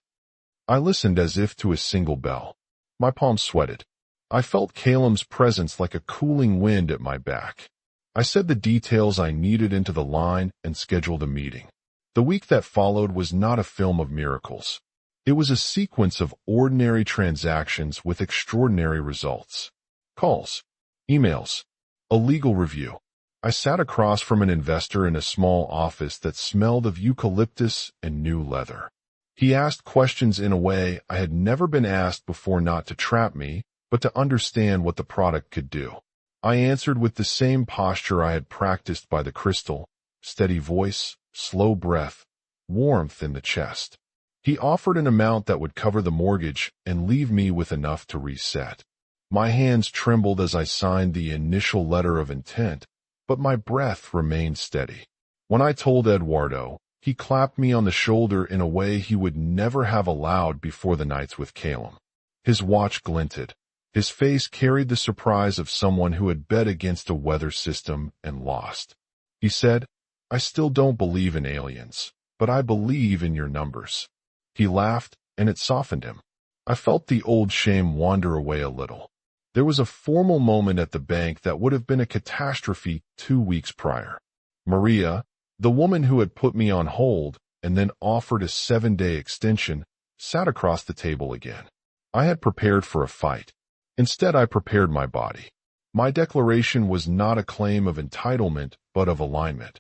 I listened as if to a single bell. My palms sweated. I felt Calum's presence like a cooling wind at my back. I said the details I needed into the line and scheduled a meeting. The week that followed was not a film of miracles. It was a sequence of ordinary transactions with extraordinary results. Calls, emails, a legal review. I sat across from an investor in a small office that smelled of eucalyptus and new leather. He asked questions in a way I had never been asked before, not to trap me, but to understand what the product could do. I answered with the same posture I had practiced by the crystal, steady voice, slow breath, warmth in the chest. He offered an amount that would cover the mortgage and leave me with enough to reset. My hands trembled as I signed the initial letter of intent, but my breath remained steady. When I told Eduardo, he clapped me on the shoulder in a way he would never have allowed before the nights with Calum. His watch glinted. His face carried the surprise of someone who had bet against a weather system and lost. He said, I still don't believe in aliens, but I believe in your numbers. He laughed, and it softened him. I felt the old shame wander away a little. There was a formal moment at the bank that would have been a catastrophe 2 weeks prior. Maria, the woman who had put me on hold and then offered a 7-day extension, sat across the table again. I had prepared for a fight. Instead, I prepared my body. My declaration was not a claim of entitlement, but of alignment.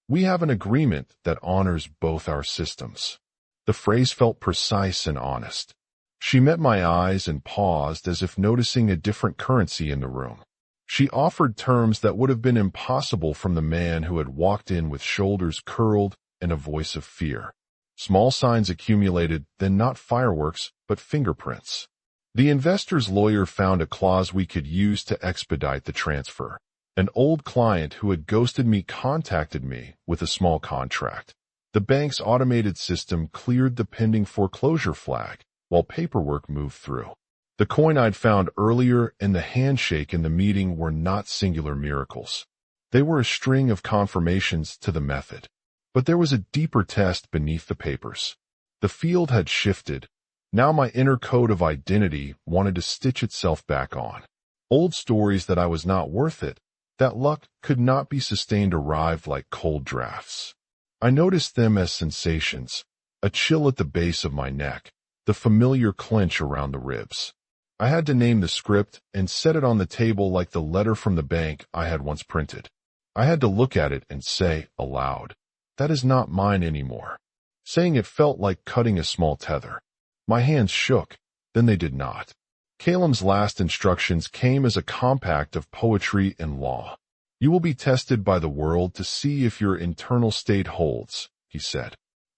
We have an agreement that honors both our systems. The phrase felt precise and honest. She met my eyes and paused as if noticing a different currency in the room. She offered terms that would have been impossible from the man who had walked in with shoulders curled and a voice of fear. Small signs accumulated, then not fireworks, but fingerprints. The investor's lawyer found a clause we could use to expedite the transfer. An old client who had ghosted me contacted me with a small contract. The bank's automated system cleared the pending foreclosure flag, while paperwork moved through. The coin I'd found earlier and the handshake in the meeting were not singular miracles. They were a string of confirmations to the method. But there was a deeper test beneath the papers. The field had shifted. Now my inner code of identity wanted to stitch itself back on. Old stories that I was not worth it, that luck could not be sustained, arrived like cold drafts. I noticed them as sensations, a chill at the base of my neck, the familiar clench around the ribs. I had to name the script and set it on the table like the letter from the bank I had once printed. I had to look at it and say aloud, that is not mine anymore. Saying it felt like cutting a small tether. My hands shook, then they did not. Calum's last instructions came as a compact of poetry and law. You will be tested by the world to see if your internal state holds, he said.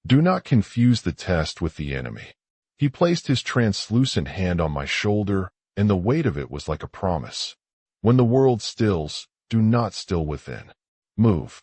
Do not confuse the test with the enemy. He placed his translucent hand on my shoulder, and the weight of it was like a promise. When the world stills, do not still within. Move.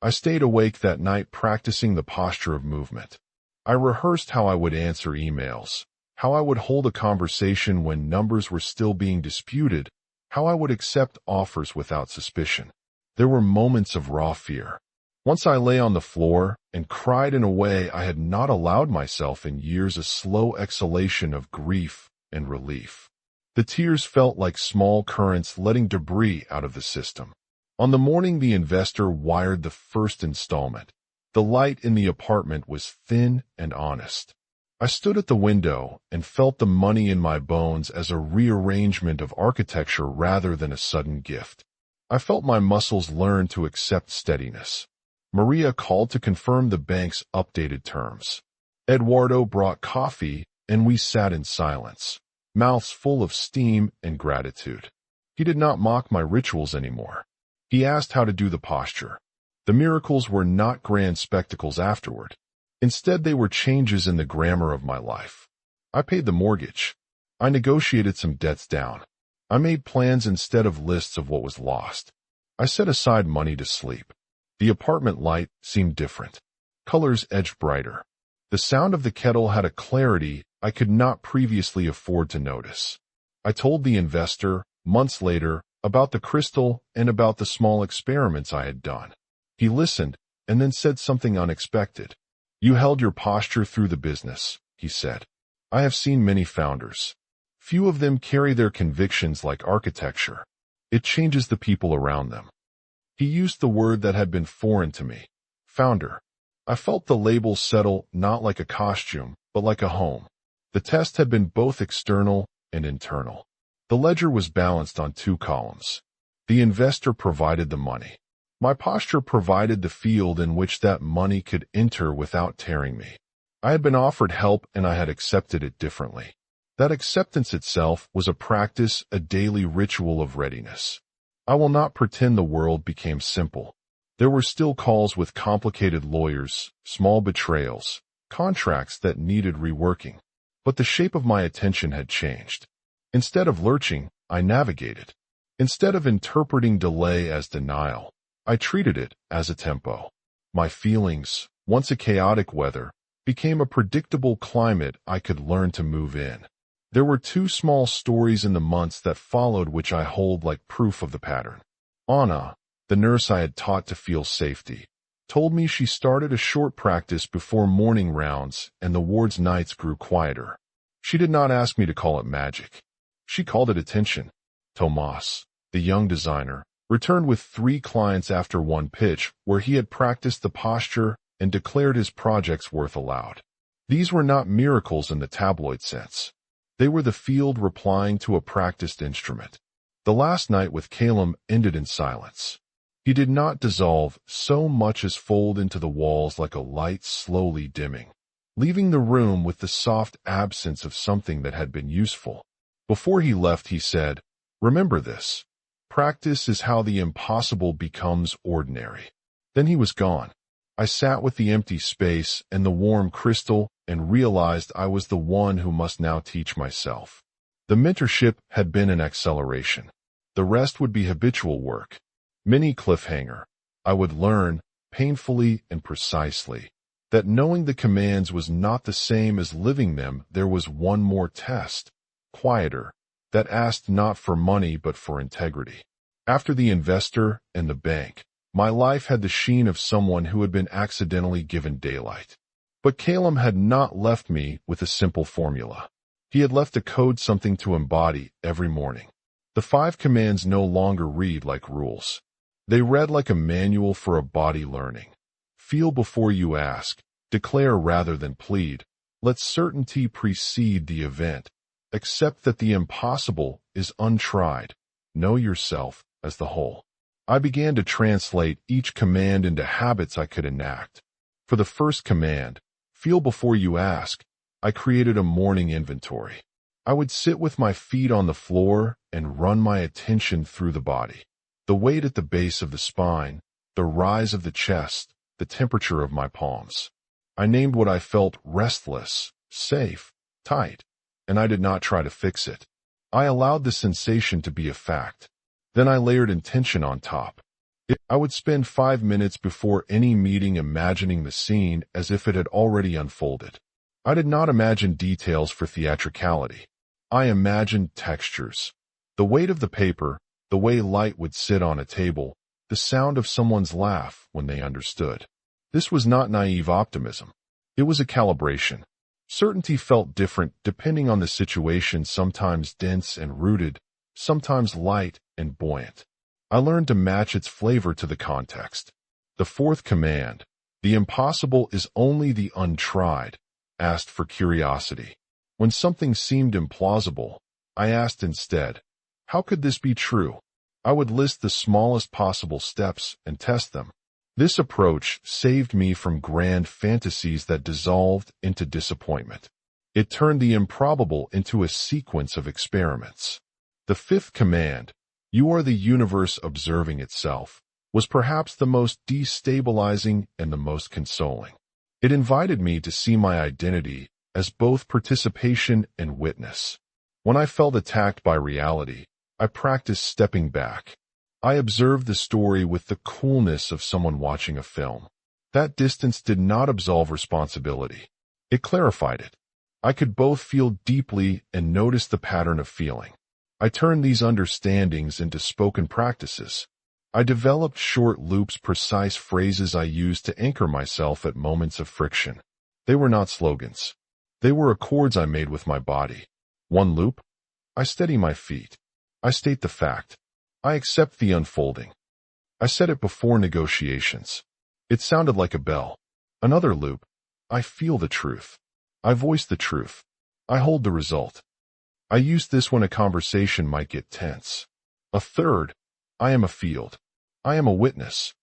I stayed awake that night practicing the posture of movement. I rehearsed how I would answer emails, how I would hold a conversation when numbers were still being disputed, how I would accept offers without suspicion. There were moments of raw fear. Once I lay on the floor and cried in a way I had not allowed myself in years, a slow exhalation of grief and relief. The tears felt like small currents letting debris out of the system. On the morning the investor wired the first installment, the light in the apartment was thin and honest. I stood at the window and felt the money in my bones as a rearrangement of architecture rather than a sudden gift. I felt my muscles learn to accept steadiness. Maria called to confirm the bank's updated terms. Eduardo brought coffee, and we sat in silence, mouths full of steam and gratitude. He did not mock my rituals anymore. He asked how to do the posture. The miracles were not grand spectacles afterward. Instead, they were changes in the grammar of my life. I paid the mortgage. I negotiated some debts down. I made plans instead of lists of what was lost. I set aside money to sleep. The apartment light seemed different. Colors edged brighter. The sound of the kettle had a clarity I could not previously afford to notice. I told the investor, months later, about the crystal and about the small experiments I had done. He listened and then said something unexpected. "You held your posture through the business," he said. "I have seen many founders. Few of them carry their convictions like architecture. It changes the people around them." He used the word that had been foreign to me, founder. I felt the label settle not like a costume, but like a home. The test had been both external and internal. The ledger was balanced on two columns. The investor provided the money. My posture provided the field in which that money could enter without tearing me. I had been offered help and I had accepted it differently. That acceptance itself was a practice, a daily ritual of readiness. I will not pretend the world became simple. There were still calls with complicated lawyers, small betrayals, contracts that needed reworking. But the shape of my attention had changed. Instead of lurching, I navigated. Instead of interpreting delay as denial, I treated it as a tempo. My feelings, once a chaotic weather, became a predictable climate I could learn to move in. There were two small stories in the months that followed which I hold like proof of the pattern. Anna, the nurse I had taught to feel safety, told me she started a short practice before morning rounds and the ward's nights grew quieter. She did not ask me to call it magic. She called it attention. Tomas, the young designer, returned with 3 clients after one pitch where he had practiced the posture and declared his project's worth aloud. These were not miracles in the tabloid sense. They were the field replying to a practiced instrument. The last night with Calum ended in silence. He did not dissolve so much as fold into the walls like a light slowly dimming, leaving the room with the soft absence of something that had been useful. Before he left, he said, "Remember this. Practice is how the impossible becomes ordinary." Then he was gone. I sat with the empty space and the warm crystal and realized I was the one who must now teach myself. The mentorship had been an acceleration. The rest would be habitual work. Mini cliffhanger. I would learn, painfully and precisely, that knowing the commands was not the same as living them. There was one more test, quieter, that asked not for money but for integrity. After the investor and the bank, my life had the sheen of someone who had been accidentally given daylight. But Calum had not left me with a simple formula. He had left a code, something to embody every morning. The 5 commands no longer read like rules. They read like a manual for a body learning. Feel before you ask. Declare rather than plead. Let certainty precede the event. Accept that the impossible is untried. Know yourself as the whole. I began to translate each command into habits I could enact. For the first command, feel before you ask, I created a morning inventory. I would sit with my feet on the floor and run my attention through the body. The weight at the base of the spine, the rise of the chest, the temperature of my palms. I named what I felt: restless, safe, tight, and I did not try to fix it. I allowed the sensation to be a fact. Then I layered intention on top. I would spend 5 minutes before any meeting imagining the scene as if it had already unfolded. I did not imagine details for theatricality. I imagined textures. The weight of the paper, the way light would sit on a table, the sound of someone's laugh when they understood. This was not naive optimism. It was a calibration. Certainty felt different depending on the situation, sometimes dense and rooted, sometimes light and buoyant. I learned to match its flavor to the context. The fourth command, the impossible is only the untried, asked for curiosity. When something seemed implausible, I asked instead, how could this be true? I would list the smallest possible steps and test them. This approach saved me from grand fantasies that dissolved into disappointment. It turned the improbable into a sequence of experiments. The fifth command, you are the universe observing itself, was perhaps the most destabilizing and the most consoling. It invited me to see my identity as both participation and witness. When I felt attacked by reality, I practiced stepping back. I observed the story with the coolness of someone watching a film. That distance did not absolve responsibility. It clarified it. I could both feel deeply and notice the pattern of feeling. I turned these understandings into spoken practices. I developed short loops, precise phrases I used to anchor myself at moments of friction. They were not slogans. They were accords I made with my body. One loop, I steady my feet. I state the fact. I accept the unfolding. I said it before negotiations. It sounded like a bell. Another loop, I feel the truth. I voice the truth. I hold the result. I use this when a conversation might get tense. A third, I am a field. I am a witness.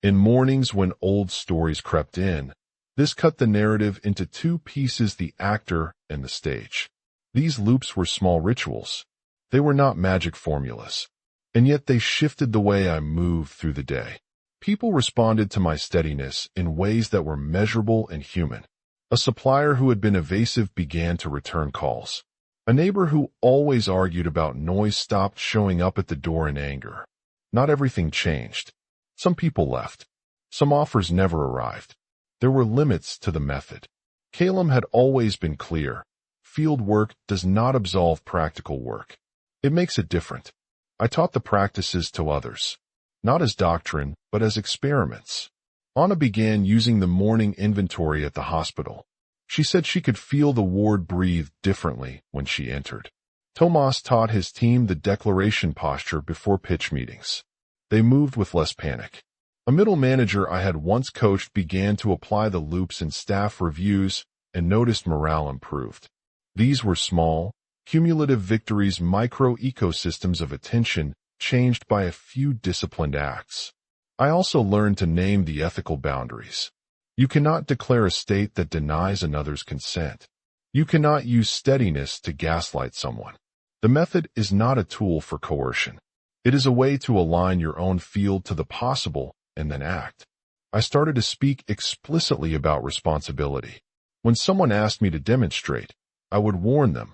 In mornings when old stories crept in, this cut the narrative into two pieces: the actor and the stage. These loops were small rituals. They were not magic formulas, and yet they shifted the way I moved through the day. People responded to my steadiness in ways that were measurable and human. A supplier who had been evasive began to return calls. A neighbor who always argued about noise stopped showing up at the door in anger. Not everything changed. Some people left. Some offers never arrived. There were limits to the method. Calum had always been clear. Field work does not absolve practical work. It makes it different. I taught the practices to others, not as doctrine, but as experiments. Anna began using the morning inventory at the hospital. She said she could feel the ward breathe differently when she entered. Tomas taught his team the declaration posture before pitch meetings. They moved with less panic. A middle manager I had once coached began to apply the loops in staff reviews and noticed morale improved. These were small, cumulative victories, micro ecosystems of attention changed by a few disciplined acts. I also learned to name the ethical boundaries. You cannot declare a state that denies another's consent. You cannot use steadiness to gaslight someone. The method is not a tool for coercion. It is a way to align your own field to the possible and then act. I started to speak explicitly about responsibility. When someone asked me to demonstrate, I would warn them.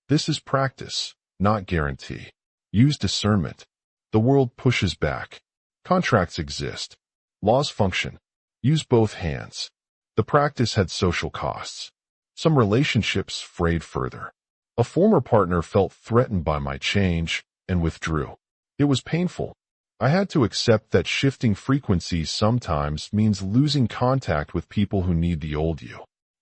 This is practice, not guarantee. Use discernment. The world pushes back. Contracts exist. Laws function. Use both hands. The practice had social costs. Some relationships frayed further. A former partner felt threatened by my change and withdrew. It was painful. I had to accept that shifting frequencies sometimes means losing contact with people who need the old you.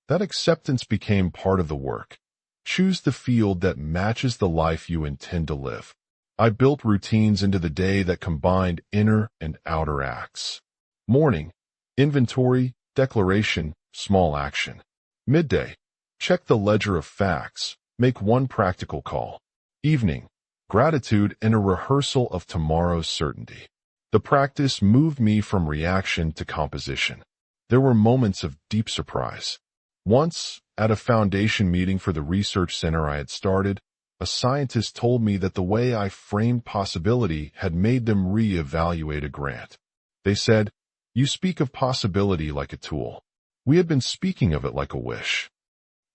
That acceptance became part of the work. Choose the field that matches the life you intend to live. I built routines into the day that combined inner and outer acts. Morning, inventory, declaration, small action. Midday, check the ledger of facts, make one practical call. Evening, gratitude and a rehearsal of tomorrow's certainty. The practice moved me from reaction to composition. There were moments of deep surprise. Once, at a foundation meeting for the research center I had started, a scientist told me that the way I framed possibility had made them re-evaluate a grant. They said, "You speak of possibility like a tool. We had been speaking of it like a wish.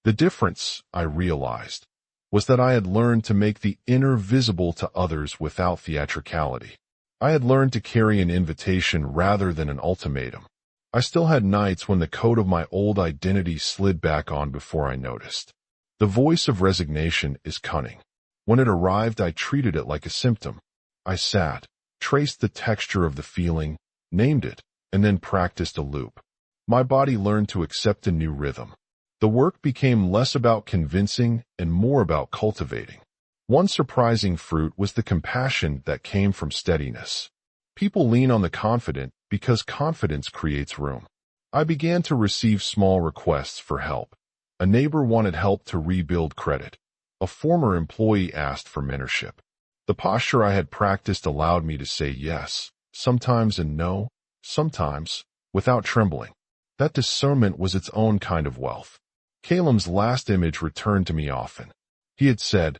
The difference, I realized, was that I had learned to make the inner visible to others without theatricality. I had learned to carry an invitation rather than an ultimatum. I still had nights when the coat of my old identity slid back on before I noticed. The voice of resignation is cunning. When it arrived, I treated it like a symptom. I sat, traced the texture of the feeling, named it, and then practiced a loop. My body learned to accept a new rhythm. The work became less about convincing and more about cultivating. One surprising fruit was the compassion that came from steadiness. People lean on the confident because confidence creates room. I began to receive small requests for help. A neighbor wanted help to rebuild credit. A former employee asked for mentorship. The posture I had practiced allowed me to say yes, sometimes, and no, sometimes, without trembling. That discernment was its own kind of wealth. Calum's last image returned to me often. He had said,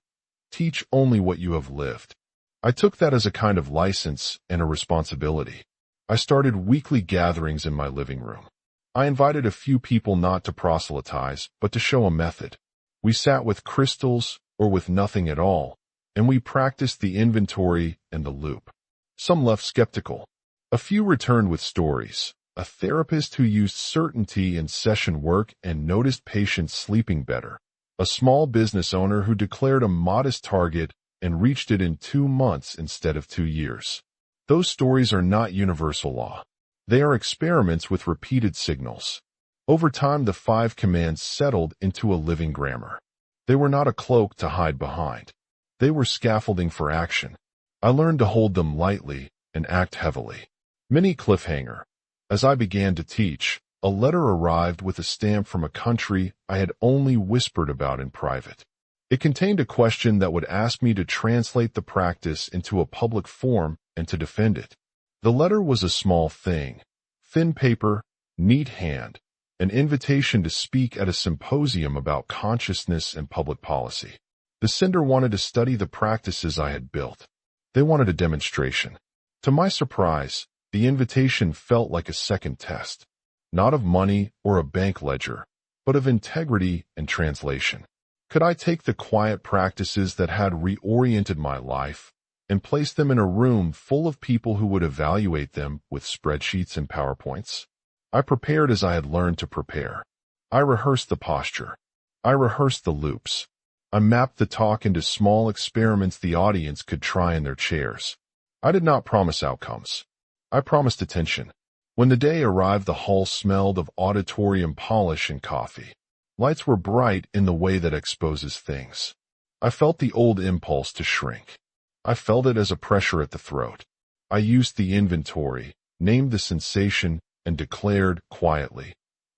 "Teach only what you have lived." I took that as a kind of license and a responsibility. I started weekly gatherings in my living room. I invited a few people not to proselytize, but to show a method. We sat with crystals or with nothing at all, and we practiced the inventory and the loop. Some left skeptical. A few returned with stories. A therapist who used certainty in session work and noticed patients sleeping better. A small business owner who declared a modest target and reached it in 2 months instead of 2 years. Those stories are not universal law. They are experiments with repeated signals. Over time, the 5 commands settled into a living grammar. They were not a cloak to hide behind. They were scaffolding for action. I learned to hold them lightly and act heavily. Mini cliffhanger. As I began to teach, a letter arrived with a stamp from a country I had only whispered about in private. It contained a question that would ask me to translate the practice into a public form and to defend it. The letter was a small thing, thin paper, neat hand, an invitation to speak at a symposium about consciousness and public policy. The sender wanted to study the practices I had built. They wanted a demonstration. To my surprise, the invitation felt like a second test, not of money or a bank ledger, but of integrity and translation. Could I take the quiet practices that had reoriented my life and place them in a room full of people who would evaluate them with spreadsheets and PowerPoints? I prepared as I had learned to prepare. I rehearsed the posture. I rehearsed the loops. I mapped the talk into small experiments the audience could try in their chairs. I did not promise outcomes. I promised attention. When the day arrived, the hall smelled of auditorium polish and coffee. Lights were bright in the way that exposes things. I felt the old impulse to shrink. I felt it as a pressure at the throat. I used the inventory, named the sensation, and declared quietly,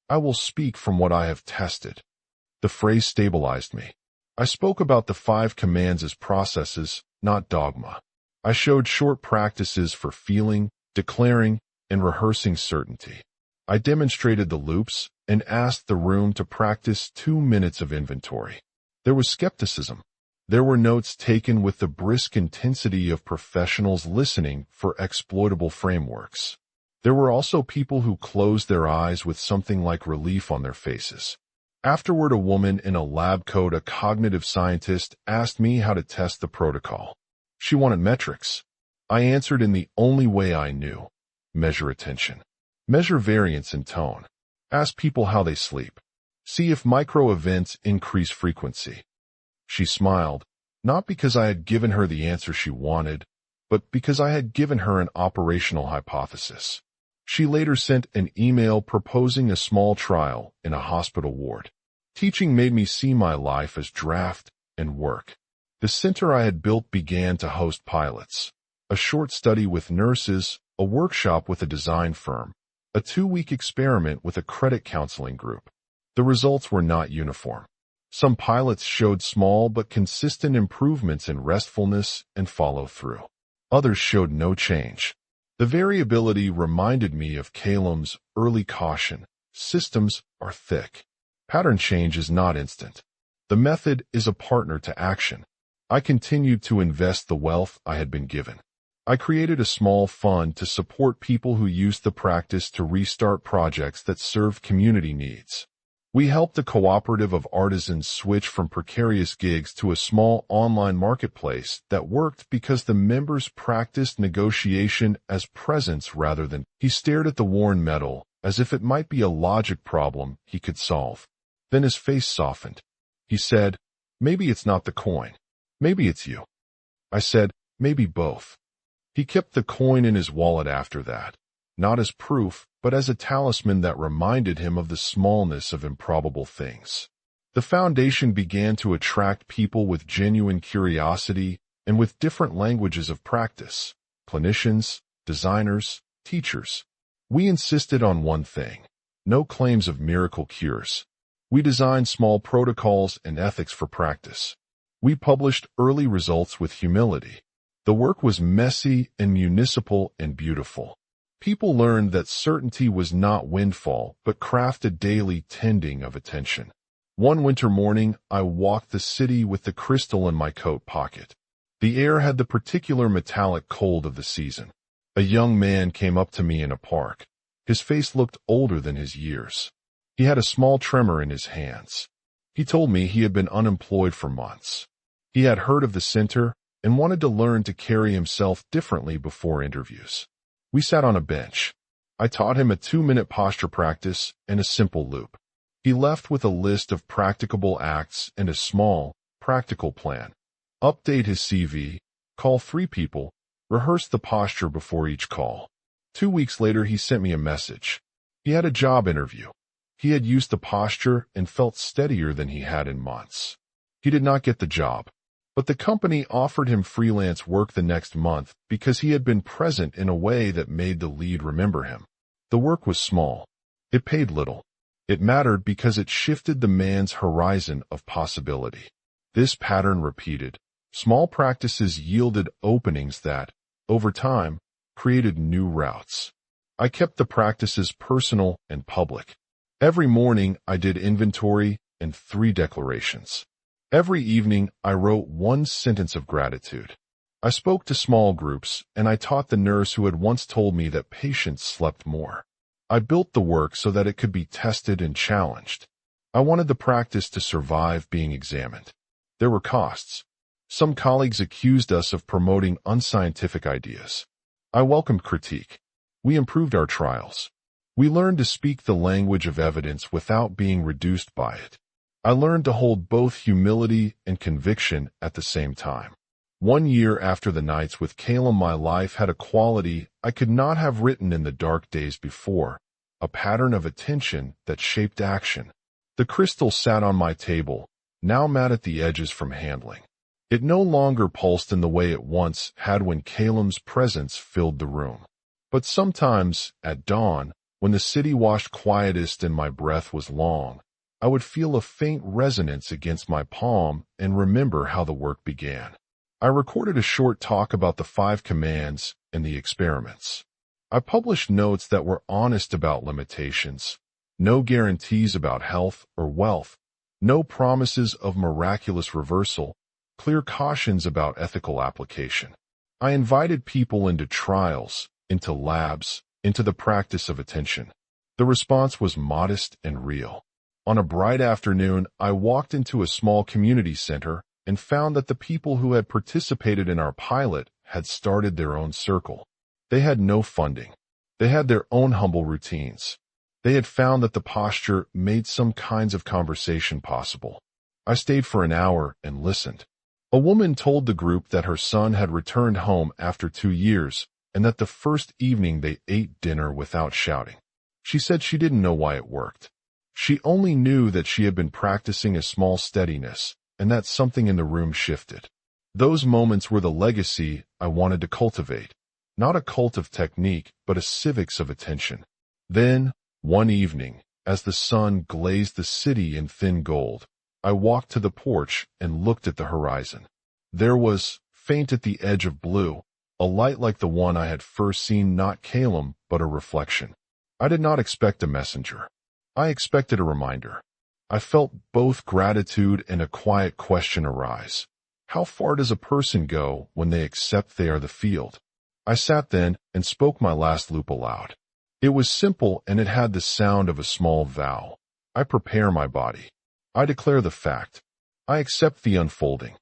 "I will speak from what I have tested." The phrase stabilized me. I spoke about the 5 commands as processes, not dogma. I showed short practices for feeling, declaring, and rehearsing certainty. I demonstrated the loops and asked the room to practice 2 minutes of inventory. There was skepticism. There were notes taken with the brisk intensity of professionals listening for exploitable frameworks. There were also people who closed their eyes with something like relief on their faces. Afterward, a woman in a lab coat, a cognitive scientist, asked me how to test the protocol. She wanted metrics. I answered in the only way I knew. Measure attention. Measure variance in tone. Ask people how they sleep. See if micro-events increase frequency. She smiled, not because I had given her the answer she wanted, but because I had given her an operational hypothesis. She later sent an email proposing a small trial in a hospital ward. Teaching made me see my life as draft and work. The center I had built began to host pilots. A short study with nurses, a workshop with a design firm, a 2-week experiment with a credit counseling group. The results were not uniform. Some pilots showed small but consistent improvements in restfulness and follow-through. Others showed no change. The variability reminded me of Calum's early caution. Systems are thick. Pattern change is not instant. The method is a partner to action. I continued to invest the wealth I had been given. I created a small fund to support people who used the practice to restart projects that served community needs. We helped a cooperative of artisans switch from precarious gigs to a small online marketplace that worked because the members practiced negotiation as presence rather than. He stared at the worn metal as if it might be a logic problem he could solve. Then his face softened. He said, "Maybe it's not the coin. Maybe it's you." I said, "Maybe both." He kept the coin in his wallet after that, not as proof, but as a talisman that reminded him of the smallness of improbable things. The foundation began to attract people with genuine curiosity and with different languages of practice: clinicians, designers, teachers. We insisted on one thing: no claims of miracle cures. We designed small protocols and ethics for practice. We published early results with humility. The work was messy and municipal and beautiful. People learned that certainty was not windfall, but crafted daily tending of attention. One winter morning, I walked the city with the crystal in my coat pocket. The air had the particular metallic cold of the season. A young man came up to me in a park. His face looked older than his years. He had a small tremor in his hands. He told me he had been unemployed for months. He had heard of the center and wanted to learn to carry himself differently before interviews. We sat on a bench. I taught him a 2-minute posture practice and a simple loop. He left with a list of practicable acts and a small, practical plan. Update his CV, call 3 people, rehearse the posture before each call. 2 weeks later, he sent me a message. He had a job interview. He had used the posture and felt steadier than he had in months. He did not get the job, but the company offered him freelance work the next month because he had been present in a way that made the lead remember him. The work was small. It paid little. It mattered because it shifted the man's horizon of possibility. This pattern repeated. Small practices yielded openings that, over time, created new routes. I kept the practices personal and public. Every morning, I did inventory and 3 declarations. Every evening, I wrote 1 sentence of gratitude. I spoke to small groups, and I taught the nurse who had once told me that patients slept more. I built the work so that it could be tested and challenged. I wanted the practice to survive being examined. There were costs. Some colleagues accused us of promoting unscientific ideas. I welcomed critique. We improved our trials. We learned to speak the language of evidence without being reduced by it. I learned to hold both humility and conviction at the same time. 1 year after the nights with Calum, my life had a quality I could not have written in the dark days before, a pattern of attention that shaped action. The crystal sat on my table, now matte at the edges from handling. It no longer pulsed in the way it once had when Calum's presence filled the room. But sometimes, at dawn, when the city washed quietest and my breath was long, I would feel a faint resonance against my palm and remember how the work began. I recorded a short talk about the 5 commands and the experiments. I published notes that were honest about limitations, no guarantees about health or wealth, no promises of miraculous reversal, clear cautions about ethical application. I invited people into trials, into labs, into the practice of attention. The response was modest and real. On a bright afternoon, I walked into a small community center and found that the people who had participated in our pilot had started their own circle. They had no funding. They had their own humble routines. They had found that the posture made some kinds of conversation possible. I stayed for an hour and listened. A woman told the group that her son had returned home after 2 years and that the first evening they ate dinner without shouting. She said she didn't know why it worked. She only knew that she had been practicing a small steadiness and that something in the room shifted. Those moments were the legacy I wanted to cultivate, not a cult of technique, but a civics of attention. Then, one evening, as the sun glazed the city in thin gold, I walked to the porch and looked at the horizon. There was, faint at the edge of blue, a light like the one I had first seen, not Calum, but a reflection. I did not expect a messenger. I expected a reminder. I felt both gratitude and a quiet question arise. How far does a person go when they accept they are the field? I sat then and spoke my last loop aloud. It was simple and it had the sound of a small vowel. I prepare my body. I declare the fact. I accept the unfolding.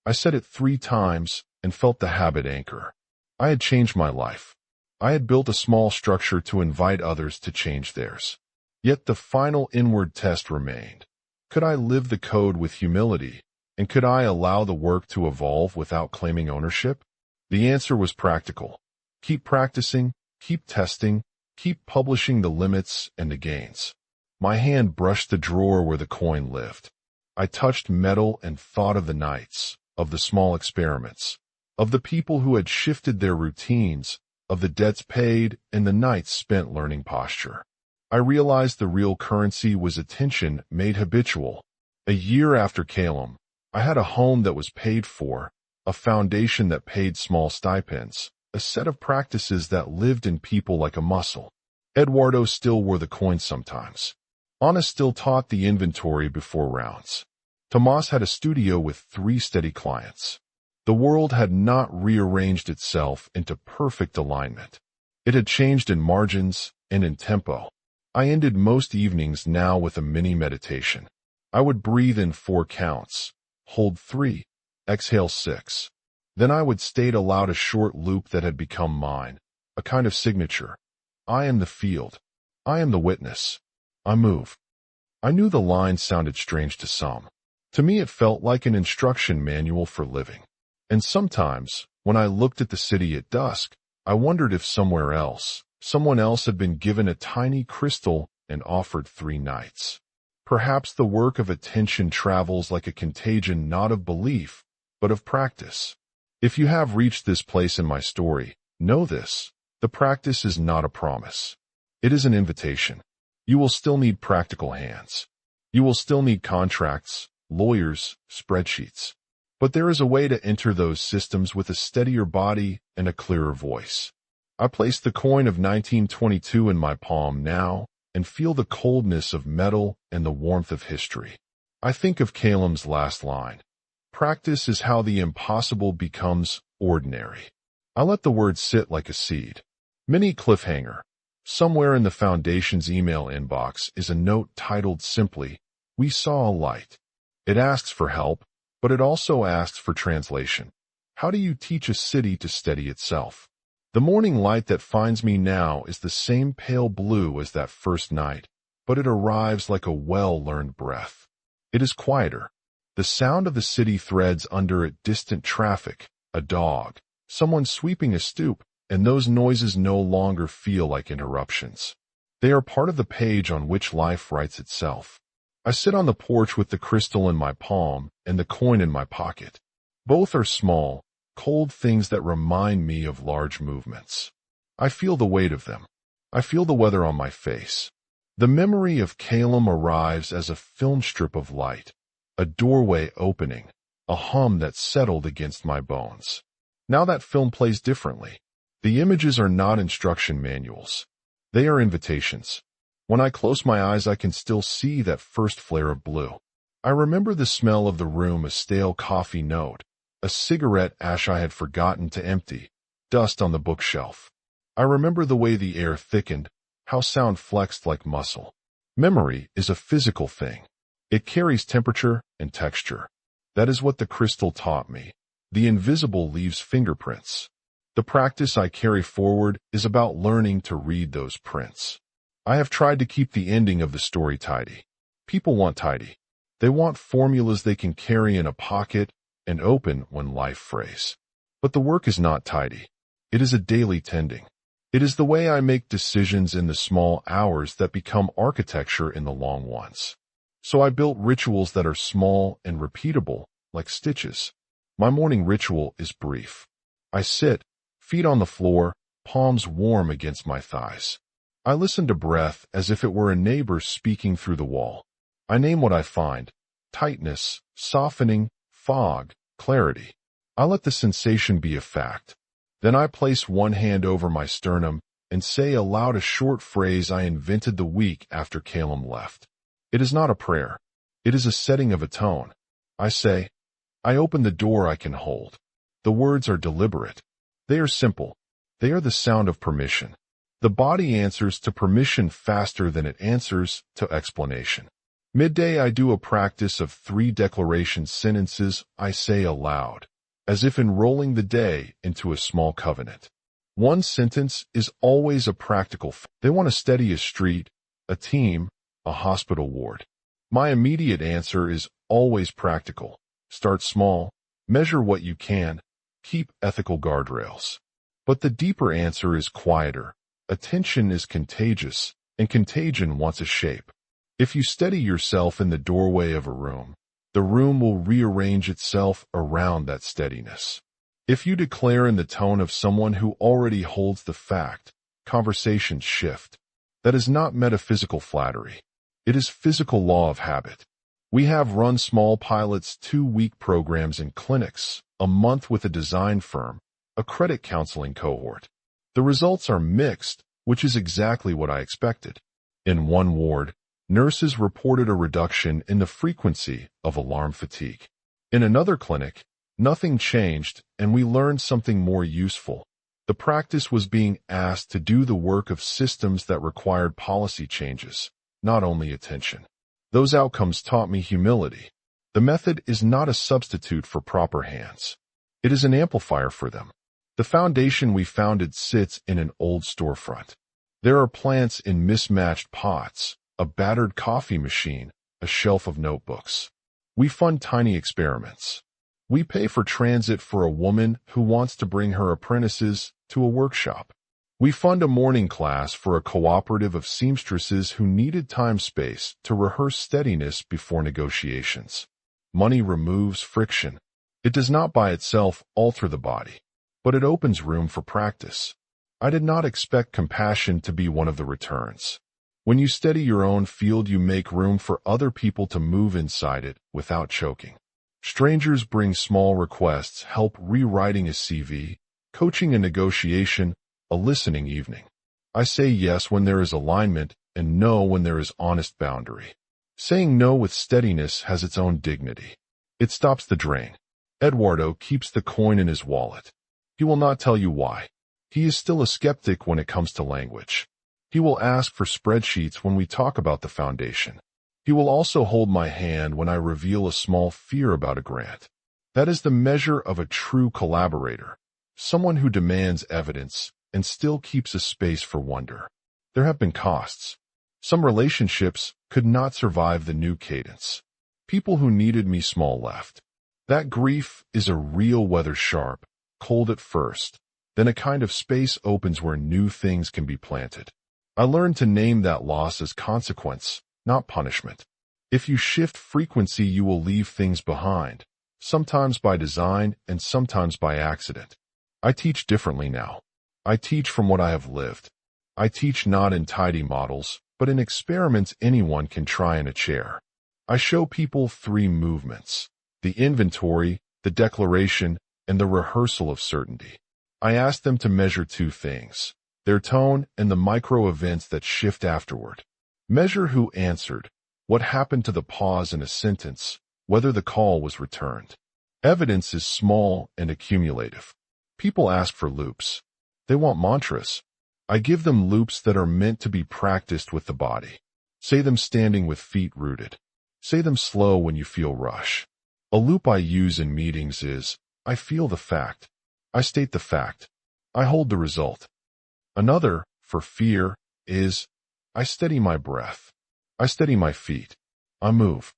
I said it 3 times and felt the habit anchor. I had changed my life. I had built a small structure to invite others to change theirs. Yet the final inward test remained. Could I live the code with humility, and could I allow the work to evolve without claiming ownership? The answer was practical. Keep practicing, keep testing, keep publishing the limits and the gains. My hand brushed the drawer where the coin lived. I touched metal and thought of the nights, of the small experiments, of the people who had shifted their routines, of the debts paid and the nights spent learning posture. I realized the real currency was attention made habitual. A year after Calum, I had a home that was paid for, a foundation that paid small stipends, a set of practices that lived in people like a muscle. Eduardo still wore the coins sometimes. Ana still taught the inventory before rounds. Tomas had a studio with 3 steady clients. The world had not rearranged itself into perfect alignment. It had changed in margins and in tempo. I ended most evenings now with a mini meditation. I would breathe in 4 counts, hold 3, exhale 6. Then I would state aloud a short loop that had become mine, a kind of signature. I am the field. I am the witness. I move. I knew the line sounded strange to some. To me it felt like an instruction manual for living. And sometimes, when I looked at the city at dusk, I wondered if somewhere else, someone else had been given a tiny crystal and offered 3 nights. Perhaps the work of attention travels like a contagion not of belief, but of practice. If you have reached this place in my story, know this. The practice is not a promise. It is an invitation. You will still need practical hands. You will still need contracts, lawyers, spreadsheets. But there is a way to enter those systems with a steadier body and a clearer voice. I place the coin of 1922 in my palm now and feel the coldness of metal and the warmth of history. I think of Calum's last line. Practice is how the impossible becomes ordinary. I let the word sit like a seed. Mini cliffhanger. Somewhere in the Foundation's email inbox is a note titled simply, "We saw a light." It asks for help, but it also asks for translation. How do you teach a city to steady itself? The morning light that finds me now is the same pale blue as that first night, but it arrives like a well-learned breath. It is quieter. The sound of the city threads under it distant traffic, a dog, someone sweeping a stoop, and those noises no longer feel like interruptions. They are part of the page on which life writes itself. I sit on the porch with the crystal in my palm and the coin in my pocket. Both are small, cold things that remind me of large movements. I feel the weight of them. I feel the weather on my face. The memory of Calum arrives as a film strip of light, a doorway opening, a hum that settled against my bones. Now that film plays differently. The images are not instruction manuals. They are invitations. When I close my eyes, I can still see that first flare of blue. I remember the smell of the room, a stale coffee note, a cigarette ash I had forgotten to empty, dust on the bookshelf. I remember the way the air thickened, how sound flexed like muscle. Memory is a physical thing. It carries temperature and texture. That is what the crystal taught me. The invisible leaves fingerprints. The practice I carry forward is about learning to read those prints. I have tried to keep the ending of the story tidy. People want tidy. They want formulas they can carry in a pocket and open when life frays. But the work is not tidy. It is a daily tending. It is the way I make decisions in the small hours that become architecture in the long ones. So I built rituals that are small and repeatable, like stitches. My morning ritual is brief. I sit, feet on the floor, palms warm against my thighs. I listen to breath as if it were a neighbor speaking through the wall. I name what I find: tightness, softening, fog, clarity. I let the sensation be a fact. Then I place one hand over my sternum and say aloud a short phrase I invented the week after Calum left. It is not a prayer. It is a setting of a tone. I say, I open the door I can hold. The words are deliberate. They are simple. They are the sound of permission. The body answers to permission faster than it answers to explanation. Midday, I do a practice of 3 declaration sentences I say aloud, as if enrolling the day into a small covenant. One sentence is always a practical They want to steady a street, a team, a hospital ward. My immediate answer is always practical. Start small, measure what you can, keep ethical guardrails. But the deeper answer is quieter. Attention is contagious, and contagion wants a shape. If you steady yourself in the doorway of a room, the room will rearrange itself around that steadiness. If you declare in the tone of someone who already holds the fact, conversations shift. That is not metaphysical flattery. It is physical law of habit. We have run small pilots, 2-week programs in clinics, a month with a design firm, a credit counseling cohort. The results are mixed, which is exactly what I expected. In one ward, nurses reported a reduction in the frequency of alarm fatigue. In another clinic, nothing changed, and we learned something more useful. The practice was being asked to do the work of systems that required policy changes, not only attention. Those outcomes taught me humility. The method is not a substitute for proper hands. It is an amplifier for them. The foundation we founded sits in an old storefront. There are plants in mismatched pots, a battered coffee machine, a shelf of notebooks. We fund tiny experiments. We pay for transit for a woman who wants to bring her apprentices to a workshop. We fund a morning class for a cooperative of seamstresses who needed time-space to rehearse steadiness before negotiations. Money removes friction. It does not by itself alter the body, but it opens room for practice. I did not expect compassion to be one of the returns. When you steady your own field, you make room for other people to move inside it without choking. Strangers bring small requests, help rewriting a CV, coaching a negotiation, a listening evening. I say yes when there is alignment and no when there is honest boundary. Saying no with steadiness has its own dignity. It stops the drain. Eduardo keeps the coin in his wallet. He will not tell you why. He is still a skeptic when it comes to language. He will ask for spreadsheets when we talk about the foundation. He will also hold my hand when I reveal a small fear about a grant. That is the measure of a true collaborator, someone who demands evidence and still keeps a space for wonder. There have been costs. Some relationships could not survive the new cadence. People who needed me small left. That grief is a real weather sharp, cold at first, then a kind of space opens where new things can be planted. I learned to name that loss as consequence, not punishment. If you shift frequency, you will leave things behind, sometimes by design and sometimes by accident. I teach differently now. I teach from what I have lived. I teach not in tidy models, but in experiments anyone can try in a chair. I show people 3 movements: the inventory, the declaration, and the rehearsal of certainty. I ask them to measure 2 things: their tone and the micro events that shift afterward. Measure who answered, what happened to the pause in a sentence, whether the call was returned. Evidence is small and accumulative. People ask for loops. They want mantras. I give them loops that are meant to be practiced with the body. Say them standing with feet rooted. Say them slow when you feel rush. A loop I use in meetings is, I feel the fact. I state the fact. I hold the result. Another, for fear, is, I steady my breath. I steady my feet. I move.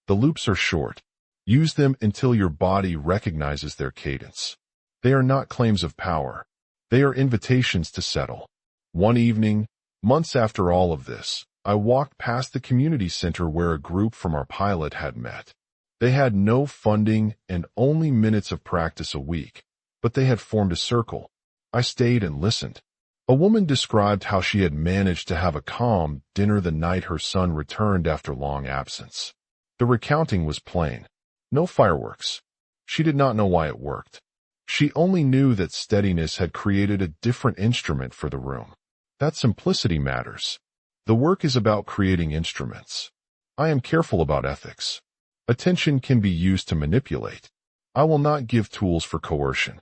The loops are short. Use them until your body recognizes their cadence. They are not claims of power. They are invitations to settle. One evening, months after all of this, I walked past the community center where a group from our pilot had met. They had no funding and only minutes of practice a week, but they had formed a circle. I stayed and listened. A woman described how she had managed to have a calm dinner the night her son returned after long absence. The recounting was plain. No fireworks. She did not know why it worked. She only knew that steadiness had created a different instrument for the room. That simplicity matters. The work is about creating instruments. I am careful about ethics. Attention can be used to manipulate. I will not give tools for coercion.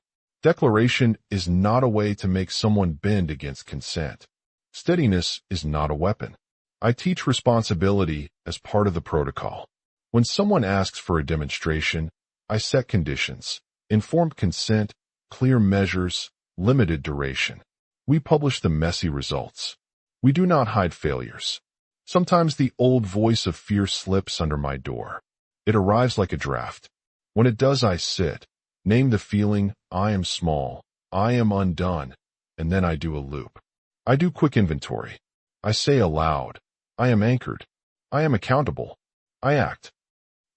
Declaration is not a way to make someone bend against consent. Steadiness is not a weapon. I teach responsibility as part of the protocol. When someone asks for a demonstration, I set conditions: informed consent, clear measures, limited duration. We publish the messy results. We do not hide failures. Sometimes the old voice of fear slips under my door. It arrives like a draft. When it does, I sit, name the feeling: I am small, I am undone, and then I do a loop. I do quick inventory. I say aloud: I am anchored. I am accountable. I act.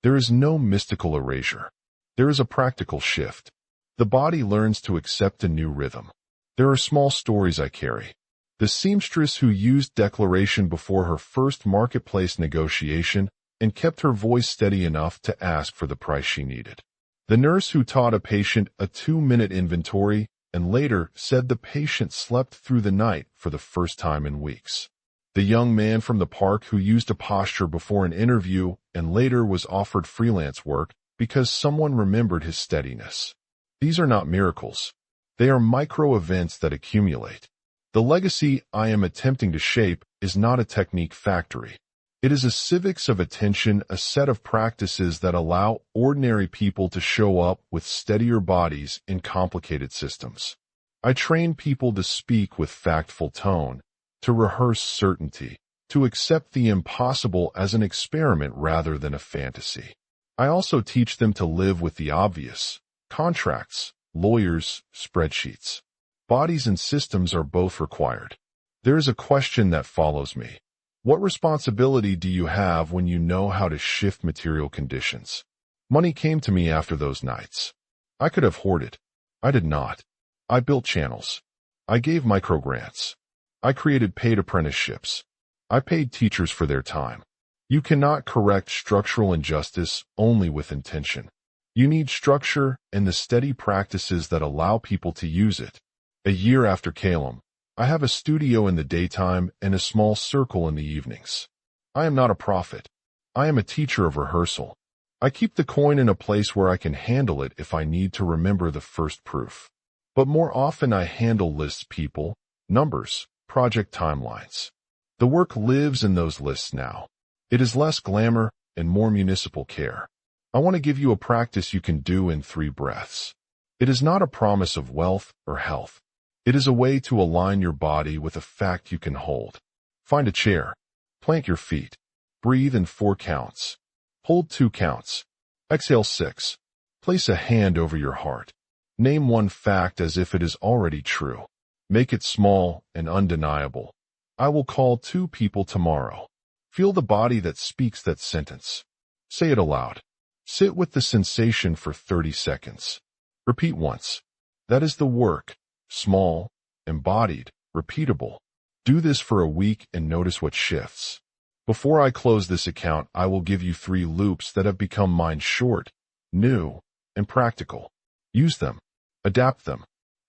There is no mystical erasure. There is a practical shift. The body learns to accept a new rhythm. There are small stories I carry. The seamstress who used declaration before her first marketplace negotiation and kept her voice steady enough to ask for the price she needed. The nurse who taught a patient a 2-minute inventory and later said the patient slept through the night for the first time in weeks. The young man from the park who used a posture before an interview and later was offered freelance work because someone remembered his steadiness. These are not miracles. They are micro events that accumulate. The legacy I am attempting to shape is not a technique factory. It is a civics of attention, a set of practices that allow ordinary people to show up with steadier bodies in complicated systems. I train people to speak with factful tone, to rehearse certainty, to accept the impossible as an experiment rather than a fantasy. I also teach them to live with the obvious: contracts, lawyers, spreadsheets. Bodies and systems are both required. There is a question that follows me. What responsibility do you have when you know how to shift material conditions? Money came to me after those nights. I could have hoarded. I did not. I built channels. I gave microgrants. I created paid apprenticeships. I paid teachers for their time. You cannot correct structural injustice only with intention. You need structure and the steady practices that allow people to use it. A year after Calum, I have a studio in the daytime and a small circle in the evenings. I am not a prophet. I am a teacher of rehearsal. I keep the coin in a place where I can handle it if I need to remember the first proof. But more often I handle lists, people, numbers, project timelines. The work lives in those lists now. It is less glamour and more municipal care. I want to give you a practice you can do in 3 breaths. It is not a promise of wealth or health. It is a way to align your body with a fact you can hold. Find a chair. Plant your feet. Breathe in 4 counts. Hold 2 counts. Exhale 6. Place a hand over your heart. Name one fact as if it is already true. Make it small and undeniable. I will call 2 people tomorrow. Feel the body that speaks that sentence. Say it aloud. Sit with the sensation for 30 seconds. Repeat once. That is the work. Small, embodied, repeatable. Do this for a week and notice what shifts. Before I close this account, I will give you 3 loops that have become mine: short, new, and practical. Use them. Adapt them.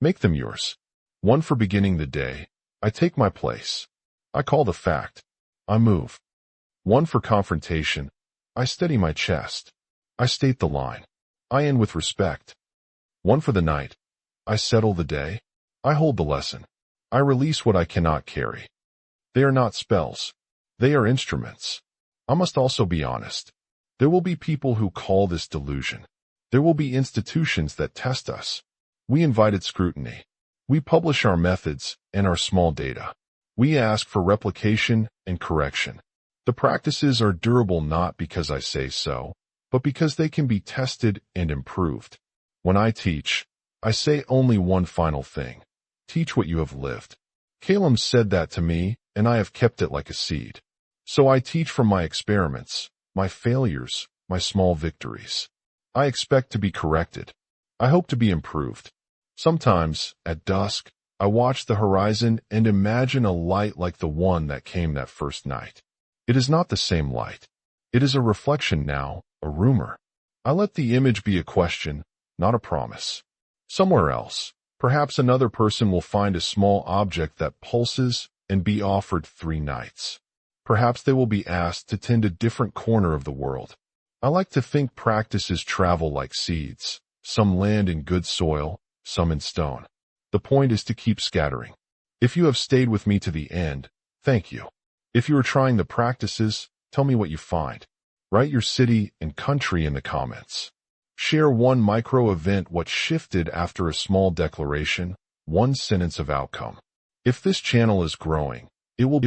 Make them yours. 1 for beginning the day. I take my place. I call the fact. I move. 1 for confrontation. I steady my chest. I state the line. I end with respect. 1 for the night. I settle the day. I hold the lesson. I release what I cannot carry. They are not spells. They are instruments. I must also be honest. There will be people who call this delusion. There will be institutions that test us. We invited scrutiny. We publish our methods and our small data. We ask for replication and correction. The practices are durable not because I say so, but because they can be tested and improved. When I teach, I say only one final thing. Teach what you have lived. Calum said that to me, and I have kept it like a seed. So I teach from my experiments, my failures, my small victories. I expect to be corrected. I hope to be improved. Sometimes, at dusk, I watch the horizon and imagine a light like the one that came that first night. It is not the same light. It is a reflection now, a rumor. I let the image be a question, not a promise. Somewhere else, perhaps another person will find a small object that pulses and be offered 3 nights. Perhaps they will be asked to tend a different corner of the world. I like to think practices travel like seeds. Some land in good soil, some in stone. The point is to keep scattering. If you have stayed with me to the end, thank you. If you are trying the practices, tell me what you find. Write your city and country in the comments. Share one micro event, what shifted after a small declaration, one sentence of outcome. If this channel is growing, it will